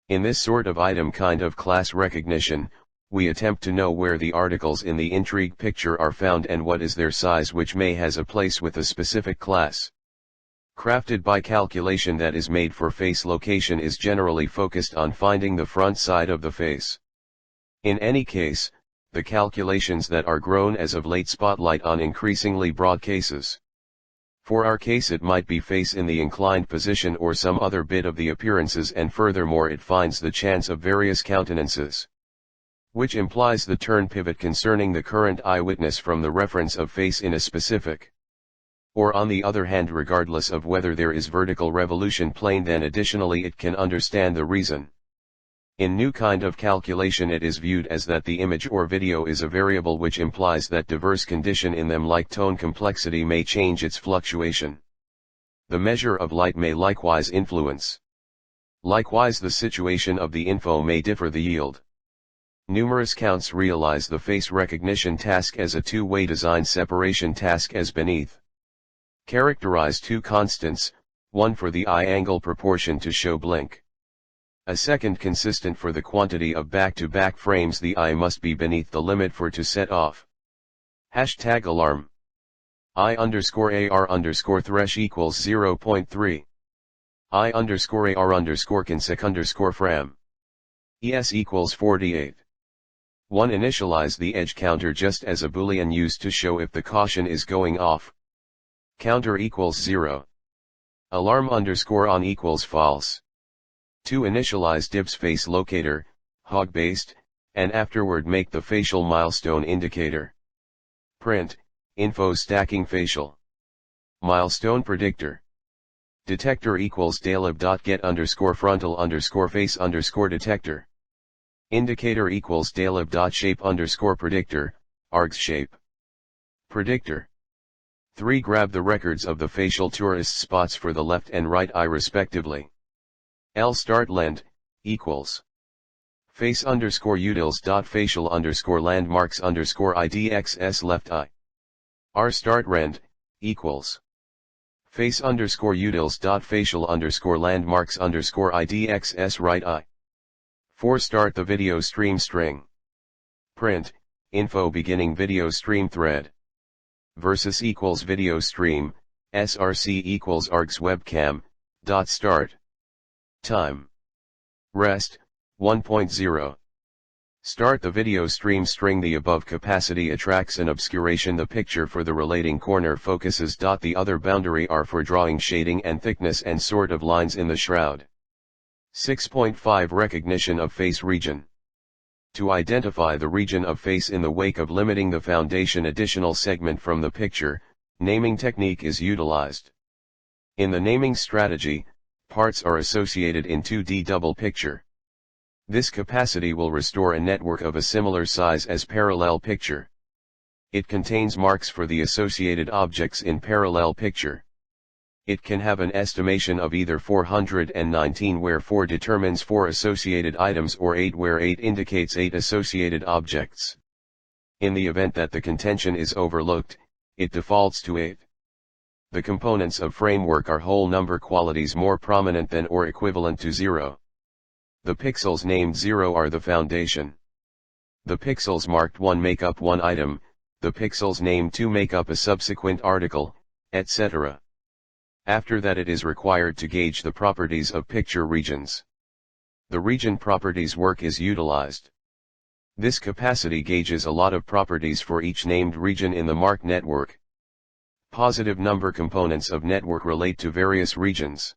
In this sort of item kind of class recognition, we attempt to know where the articles in the intrigue picture are found and what is their size, which may has a place with a specific class. Crafted by calculation that is made for face location is generally focused on finding the front side of the face. In any case, the calculations that are grown as of late spotlight on increasingly broad cases. For our case it might be face in the inclined position or some other bit of the appearances, and furthermore it finds the chance of various countenances. Which implies the turn pivot concerning the current eyewitness from the reference of face in a specific. Or on the other hand, regardless of whether there is vertical revolution plane, then additionally it can understand the reason. In new kind of calculation it is viewed as that the image or video is a variable, which implies that diverse condition in them like tone complexity may change its fluctuation. The measure of light may likewise influence. Likewise the situation of the info may differ the yield. Numerous counts realize the face recognition task as a two-way design separation task as beneath. Characterize two constants, one for the eye angle proportion to show blink. A second consistent for the quantity of back-to-back frames the eye must be beneath the limit for to set off. Hashtag alarm. I_AR_thresh equals 0.3. I_AR_consec_fram. ES equals 48. 1. Initialize the edge counter just as a boolean used to show if the caution is going off. Counter equals 0. Alarm_on equals false. 2. Initialize dibs face locator, hog-based, and afterward make the facial milestone indicator. Print, info stacking facial. Milestone predictor. Detector equals dalib.get_frontal_face_detector. Indicator equals dalib.shape_predictor, args shape. Predictor. 3. Grab the records of the facial tourist spots for the left and right eye respectively. Start length equals face_utils.facial_landmarks_idxs left eye. Start rend equals face_utils.facial_landmarks_idxs right eye. 4. Start the video stream string. Print, info beginning video stream thread. Versus equals video stream, src equals args webcam, start. Time. Rest, 1.0. Start the video stream string. The above capacity attracts an obscuration the picture for the relating corner focuses. The other boundary are for drawing shading and thickness and sort of lines in the shroud. 6.5 Recognition of face region. To identify the region of face in the wake of limiting the foundation additional segment from the picture, naming technique is utilized. In the naming strategy, parts are associated in 2D double picture. This capacity will restore a network of a similar size as parallel picture. It contains marks for the associated objects in parallel picture. It can have an estimation of either 419 where 4 determines 4 associated items or 8 where 8 indicates 8 associated objects. In the event that the contention is overlooked, it defaults to 8. The components of framework are whole number qualities more prominent than or equivalent to 0. The pixels named 0 are the foundation. The pixels marked 1 make up one item, the pixels named 2 make up a subsequent article, etc. After that it is required to gauge the properties of picture regions. The region properties work is utilized. This capacity gauges a lot of properties for each named region in the marked network. Positive number components of network relate to various regions.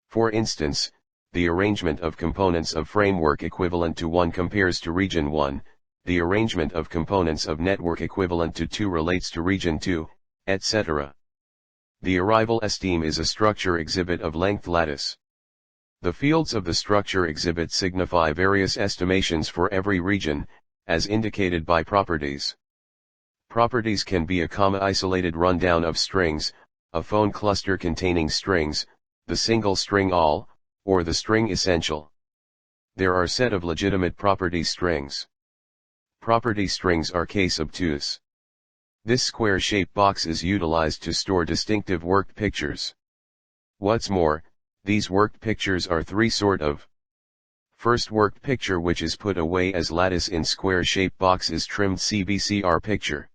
For instance, the arrangement of components of framework equivalent to 1 compares to region 1, the arrangement of components of network equivalent to 2 relates to region 2, etc. The arrival esteem is a structure exhibit of length lattice. The fields of the structure exhibit signify various estimations for every region, as indicated by properties. Properties can be a comma-isolated rundown of strings, a phone cluster containing strings, the single string all, or the string essential. There are set of legitimate property strings. Property strings are case obtuse. This square-shaped box is utilized to store distinctive worked pictures. What's more, these worked pictures are three sort of. First worked picture, which is put away as lattice in square-shaped box, is trimmed CBCR picture.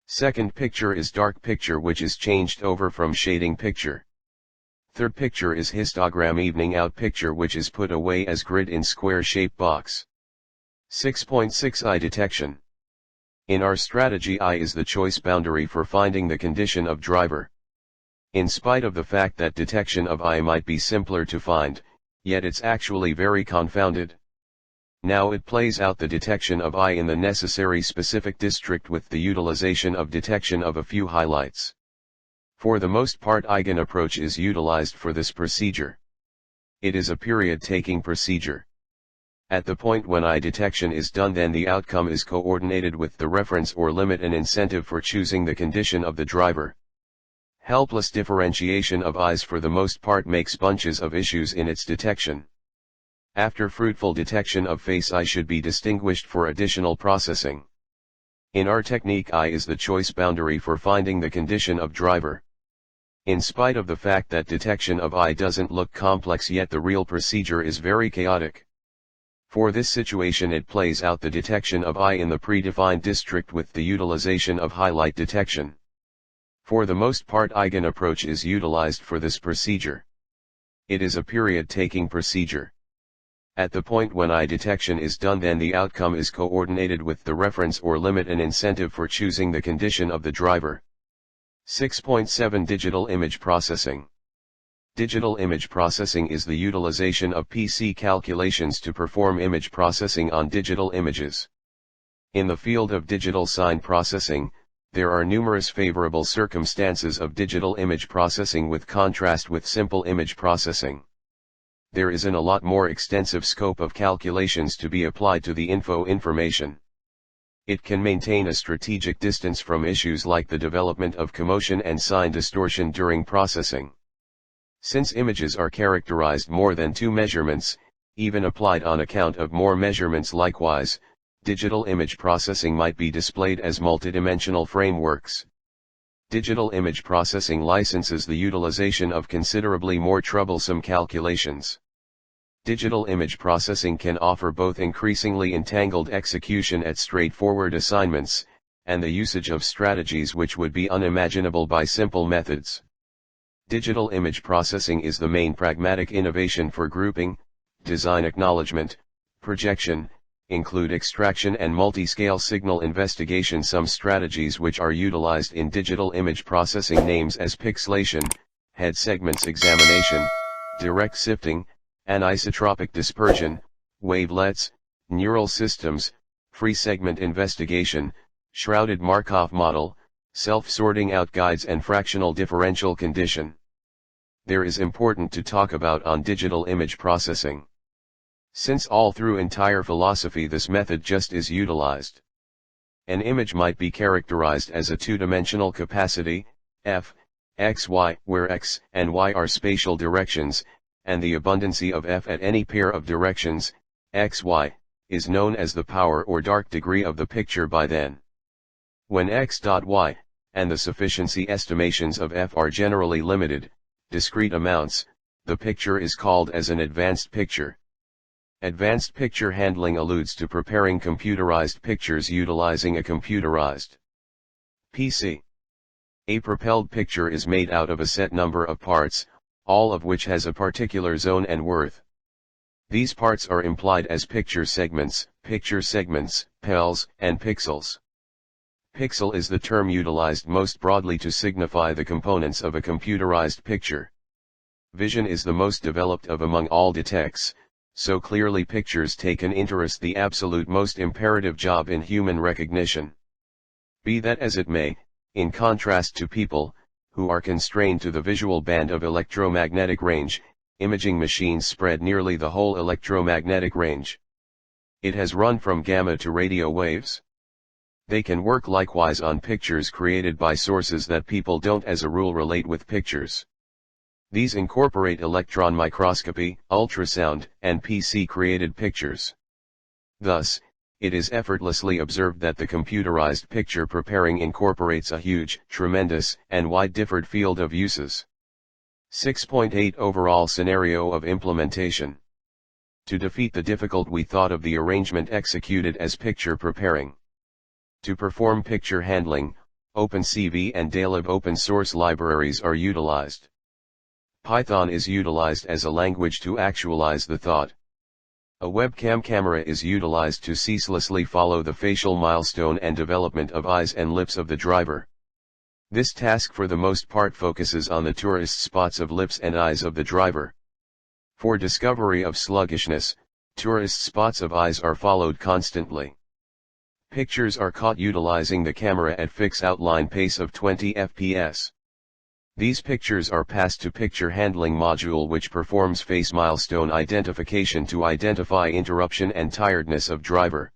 Second picture is dark picture, which is changed over from shading picture. Third picture is histogram evening out picture, which is put away as grid in square-shaped box. 6.6 Eye detection. In our strategy, eye is the choice boundary for finding the condition of driver. In spite of the fact that detection of eye might be simpler to find, yet it's actually very confounded. Now it plays out the detection of eye in the necessary specific district with the utilization of detection of a few highlights. For the most part, eigen approach is utilized for this procedure. It is a period-taking procedure. At the point when eye detection is done, then the outcome is coordinated with the reference or limit and incentive for choosing the condition of the driver. Helpless differentiation of eyes for the most part makes bunches of issues in its detection. After fruitful detection of face, eye should be distinguished for additional processing. In our technique, eye is the choice boundary for finding the condition of driver. In spite of the fact that detection of eye doesn't look complex, yet the real procedure is very chaotic. For this situation, it plays out the detection of eye in the predefined district with the utilization of highlight detection. For the most part, eigen approach is utilized for this procedure. It is a period-taking procedure. At the point when eye detection is done, then the outcome is coordinated with the reference or limit and incentive for choosing the condition of the driver. 6.7 Digital image processing. Digital image processing is the utilization of PC calculations to perform image processing on digital images. In the field of digital sign processing, there are numerous favorable circumstances of digital image processing with contrast with simple image processing. There is a lot more extensive scope of calculations to be applied to the information. It can maintain a strategic distance from issues like the development of commotion and sign distortion during processing. Since images are characterized more than two measurements, even applied on account of more measurements likewise, digital image processing might be displayed as multidimensional frameworks. Digital image processing licenses the utilization of considerably more troublesome calculations. Digital image processing can offer both increasingly entangled execution at straightforward assignments, and the usage of strategies which would be unimaginable by simple methods. Digital image processing is the main pragmatic innovation for grouping, design acknowledgement, projection, include extraction and multi-scale signal investigation. Some strategies which are utilized in digital image processing names as pixelation, head segments examination, direct sifting, anisotropic dispersion, wavelets, neural systems, free segment investigation, shrouded Markov model, self-sorting out guides and fractional differential condition. There is important to talk about on digital image processing. Since all through entire philosophy this method just is utilized. An image might be characterized as a two-dimensional capacity, f, x, y, where x and y are spatial directions, and the abundancy of f at any pair of directions, x, y, is known as the power or dark degree of the picture by then. When x, y, and the sufficiency estimations of f are generally limited, discrete amounts, the picture is called as an advanced picture. Advanced picture handling alludes to preparing computerized pictures utilizing a computerized PC. A propelled picture is made out of a set number of parts, all of which has a particular zone and worth. These parts are implied as picture segments, pels, and pixels. Pixel is the term utilized most broadly to signify the components of a computerized picture. Vision is the most developed of among all detects, so clearly pictures take an interest, the absolute most imperative job in human recognition. Be that as it may, in contrast to people, who are constrained to the visual band of electromagnetic range, imaging machines spread nearly the whole electromagnetic range. It has run from gamma to radio waves. They can work likewise on pictures created by sources that people don't as a rule relate with pictures. These incorporate electron microscopy, ultrasound, and PC-created pictures. Thus, it is effortlessly observed that the computerized picture preparing incorporates a huge, tremendous, and wide differed field of uses. 6.8 Overall scenario of implementation. To defeat the difficult we thought of the arrangement executed as picture preparing. To perform picture handling, OpenCV and DALib open source libraries are utilized. Python is utilized as a language to actualize the thought. A webcam camera is utilized to ceaselessly follow the facial milestone and development of eyes and lips of the driver. This task for the most part focuses on the tourist spots of lips and eyes of the driver. For discovery of sluggishness, tourist spots of eyes are followed constantly. Pictures are caught utilizing the camera at fixed outline pace of 20 fps. These pictures are passed to picture handling module which performs face milestone identification to identify interruption and tiredness of driver.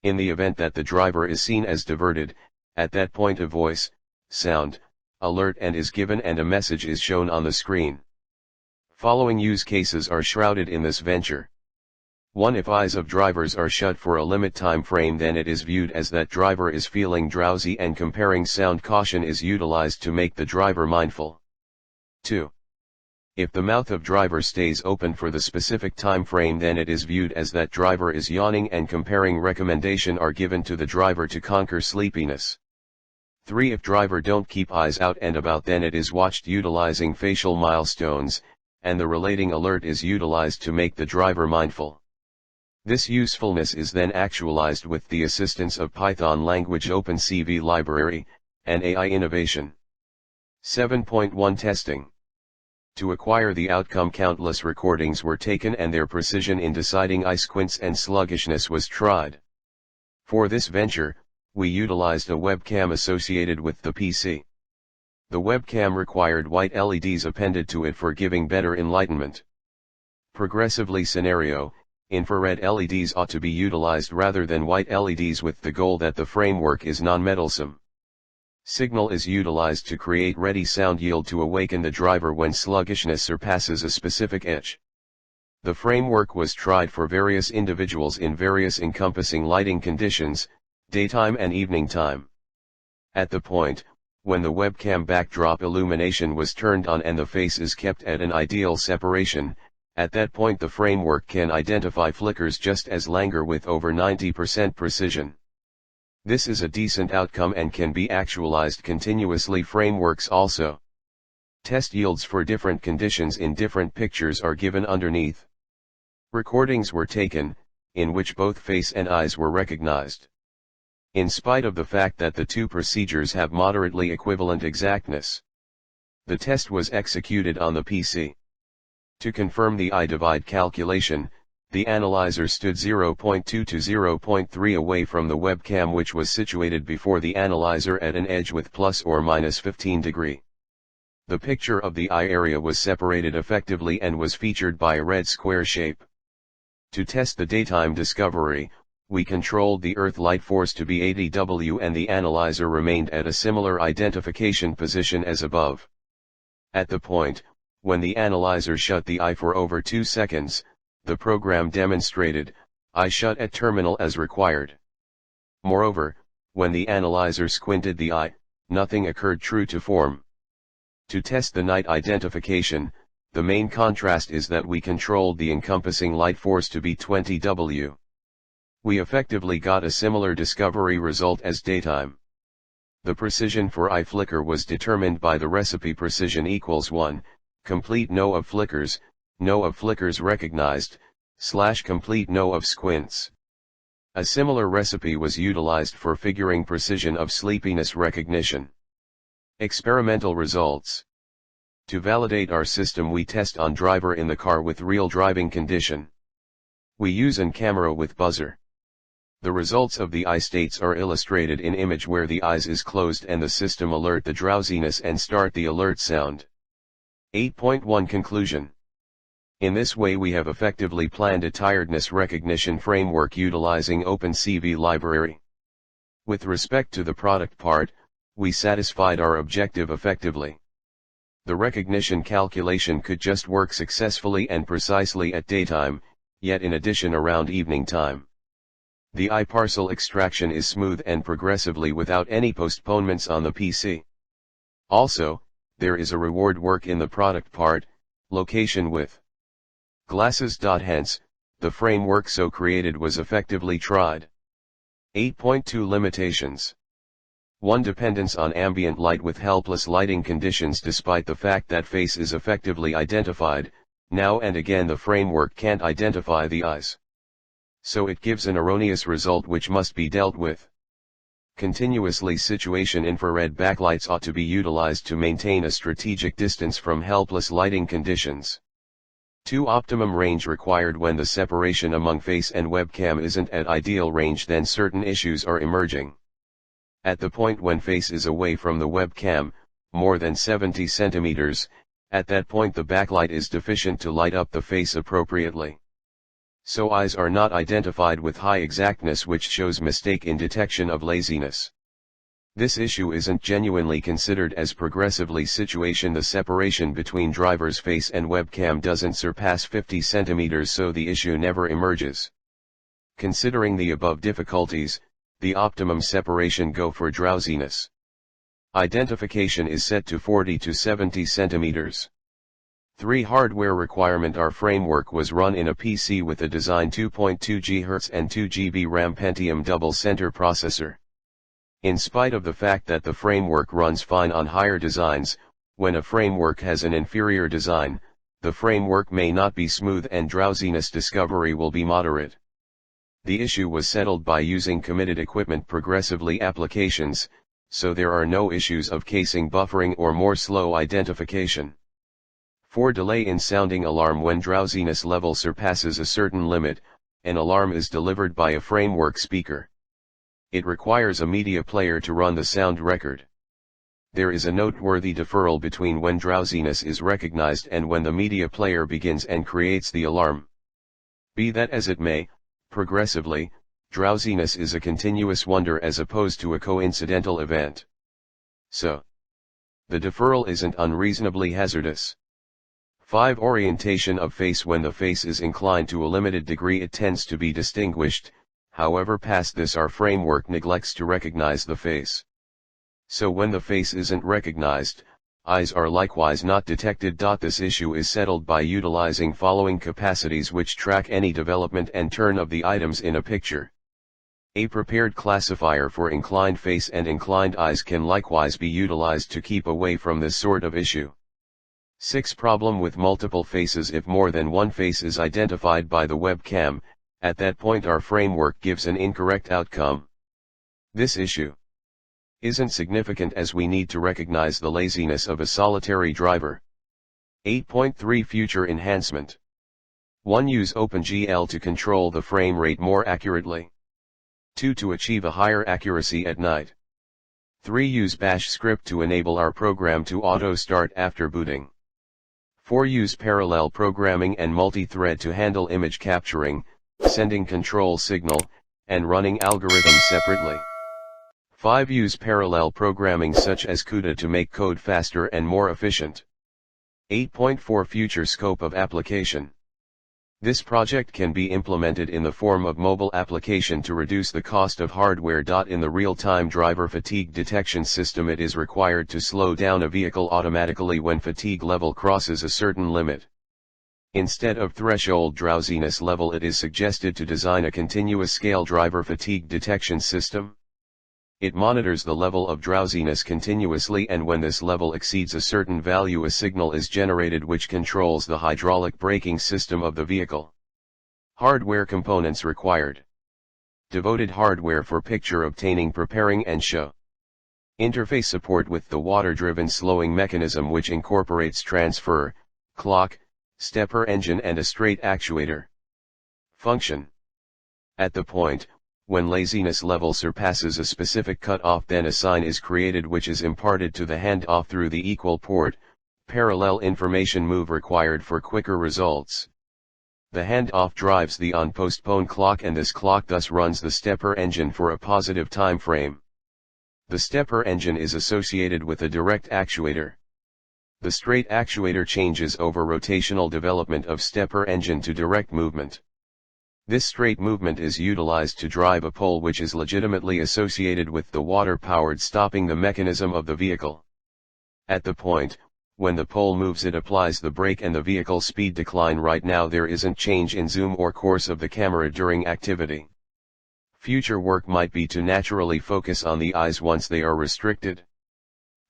In the event that the driver is seen as diverted, at that point a voice, sound, alert and is given and a message is shown on the screen. Following use cases are shrouded in this venture. 1. If eyes of drivers are shut for a limit time frame, then it is viewed as that driver is feeling drowsy and comparing sound caution is utilized to make the driver mindful. 2. If the mouth of driver stays open for the specific time frame, then it is viewed as that driver is yawning and comparing recommendation are given to the driver to conquer sleepiness. 3. If driver don't keep eyes out and about, then it is watched utilizing facial milestones, and the relating alert is utilized to make the driver mindful. This usefulness is then actualized with the assistance of Python language OpenCV library, and AI innovation. 7.1 Testing. To acquire the outcome, countless recordings were taken and their precision in deciding eye squints and sluggishness was tried. For this venture, we utilized a webcam associated with the PC. The webcam required white LEDs appended to it for giving better enlightenment. Progressively scenario, infrared LEDs ought to be utilized rather than white LEDs with the goal that the framework is non-meddlesome. Signal is utilized to create ready sound yield to awaken the driver when sluggishness surpasses a specific edge. The framework was tried for various individuals in various encompassing lighting conditions, daytime and evening time. At the point, when the webcam backdrop illumination was turned on and the face is kept at an ideal separation, at that point the framework can identify flickers just as Langer with over 90% precision. This is a decent outcome and can be actualized continuously. Frameworks also. Test yields for different conditions in different pictures are given underneath. Recordings were taken, in which both face and eyes were recognized. In spite of the fact that the two procedures have moderately equivalent exactness. The test was executed on the PC. To confirm the eye divide calculation, the analyzer stood 0.2 to 0.3 away from the webcam, which was situated before the analyzer at an edge with plus or minus 15 degree. The picture of the eye area was separated effectively and was featured by a red square shape. To test the daytime discovery, we controlled the earth light force to be 80 W and the analyzer remained at a similar identification position as above. At the point, when the analyzer shut the eye for over 2 seconds, the program demonstrated, eye shut at terminal as required. Moreover, when the analyzer squinted the eye, nothing occurred true to form. To test the night identification, the main contrast is that we controlled the encompassing light force to be 20 W. We effectively got a similar discovery result as daytime. The precision for eye flicker was determined by the recipe precision equals 1, complete no of flickers, no of flickers recognized, / complete no of squints. A similar recipe was utilized for figuring precision of sleepiness recognition. Experimental results. To validate our system, we test on driver in the car with real driving condition. We use an camera with buzzer. The results of the eye states are illustrated in image where the eyes is closed and the system alert the drowsiness and start the alert sound. 8.1 Conclusion. In this way we have effectively planned a tiredness recognition framework utilizing OpenCV library. With respect to the product part, we satisfied our objective effectively. The recognition calculation could just work successfully and precisely at daytime, yet in addition around evening time. The I parcel extraction is smooth and progressively without any postponements on the PC. Also, there is a reward work in the product part, location with glasses. Hence, the framework so created was effectively tried. 8.2 Limitations. 1. Dependence on ambient light with helpless lighting conditions. Despite the fact that face is effectively identified, now and again the framework can't identify the eyes. So it gives an erroneous result which must be dealt with. Continuously situation infrared backlights ought to be utilized to maintain a strategic distance from helpless lighting conditions. 2. Optimum range required. When the separation among face and webcam isn't at ideal range, then certain issues are emerging. At the point when face is away from the webcam, more than 70 centimeters, at that point the backlight is deficient to light up the face appropriately. So eyes are not identified with high exactness, which shows mistake in detection of laziness. This issue isn't genuinely considered as progressively situation. The separation between driver's face and webcam doesn't surpass 50 centimeters, so the issue never emerges. Considering the above difficulties, the optimum separation go for drowsiness. Identification is set to 40 to 70 centimeters. 3. Hardware requirement. Our framework was run in a PC with a design 2.2 GHz and 2 GB RAM Pentium double center processor. In spite of the fact that the framework runs fine on higher designs, when a framework has an inferior design, the framework may not be smooth and drowsiness discovery will be moderate. The issue was settled by using committed equipment progressively applications, so there are no issues of casing buffering or more slow identification. 4. Delay in sounding alarm. When drowsiness level surpasses a certain limit, an alarm is delivered by a framework speaker. It requires a media player to run the sound record. There is a noteworthy deferral between when drowsiness is recognized and when the media player begins and creates the alarm. Be that as it may, progressively, drowsiness is a continuous wonder as opposed to a coincidental event. So, the deferral isn't unreasonably hazardous. 5. Orientation of face. When the face is inclined to a limited degree, it tends to be distinguished, however past this our framework neglects to recognize the face. So when the face isn't recognized, eyes are likewise not detected. This issue is settled by utilizing following capacities which track any development and turn of the items in a picture. A prepared classifier for inclined face and inclined eyes can likewise be utilized to keep away from this sort of issue. 6. Problem with multiple faces. If more than one face is identified by the webcam, at that point our framework gives an incorrect outcome. This issue isn't significant as we need to recognize the laziness of a solitary driver. 8.3 Future enhancement. 1. Use OpenGL to control the frame rate more accurately. 2. To achieve a higher accuracy at night. 3. Use Bash script to enable our program to auto-start after booting. 4. Use parallel programming and multi-thread to handle image capturing, sending control signal, and running algorithms separately. 5. Use parallel programming such as CUDA to make code faster and more efficient. 8.4 Future scope of application. This project can be implemented in the form of mobile application to reduce the cost of hardware. In the real-time driver fatigue detection system, it is required to slow down a vehicle automatically when fatigue level crosses a certain limit. Instead of threshold drowsiness level, it is suggested to design a continuous scale driver fatigue detection system. It monitors the level of drowsiness continuously, and when this level exceeds a certain value, a signal is generated which controls the hydraulic braking system of the vehicle. Hardware components required. Devoted hardware for picture obtaining, preparing and show. Interface support with the water-driven slowing mechanism which incorporates transfer, clock, stepper engine and a straight actuator. Function. At the point when laziness level surpasses a specific cutoff, then a sign is created which is imparted to the handoff through the equal port, parallel information move required for quicker results. The handoff drives the on-postpone clock, and this clock thus runs the stepper engine for a positive time frame. The stepper engine is associated with a direct actuator. The straight actuator changes over rotational development of stepper engine to direct movement. This straight movement is utilized to drive a pole which is legitimately associated with the water-powered stopping the mechanism of the vehicle. At the point, when the pole moves, it applies the brake and the vehicle speed decline. Right now there isn't change in zoom or course of the camera during activity. Future work might be to naturally focus on the eyes once they are restricted.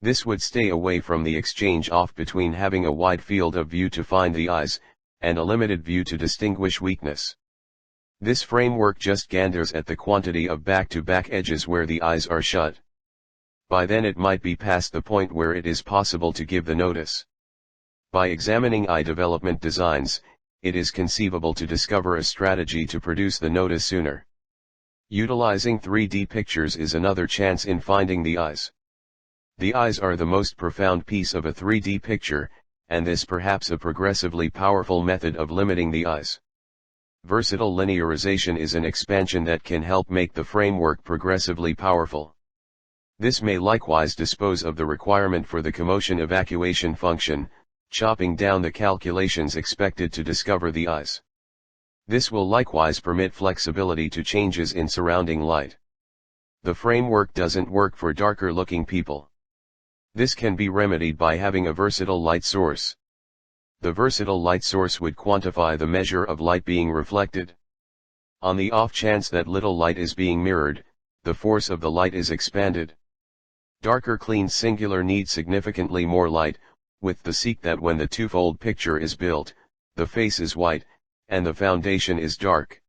This would stay away from the exchange off between having a wide field of view to find the eyes, and a limited view to distinguish weakness. This framework just ganders at the quantity of back-to-back edges where the eyes are shut. By then it might be past the point where it is possible to give the notice. By examining eye development designs, it is conceivable to discover a strategy to produce the notice sooner. Utilizing 3D pictures is another chance in finding the eyes. The eyes are the most profound piece of a 3D picture, and this perhaps a progressively powerful method of limiting the eyes. Versatile linearization is an expansion that can help make the framework progressively powerful. This may likewise dispose of the requirement for the commotion evacuation function, chopping down the calculations expected to discover the eyes. This will likewise permit flexibility to changes in surrounding light. The framework doesn't work for darker looking people. This can be remedied by having a versatile light source. The versatile light source would quantify the measure of light being reflected. On the off chance that little light is being mirrored, the force of the light is expanded. Darker clean singular needs significantly more light, with the seek that when the twofold picture is built, the face is white, and the foundation is dark.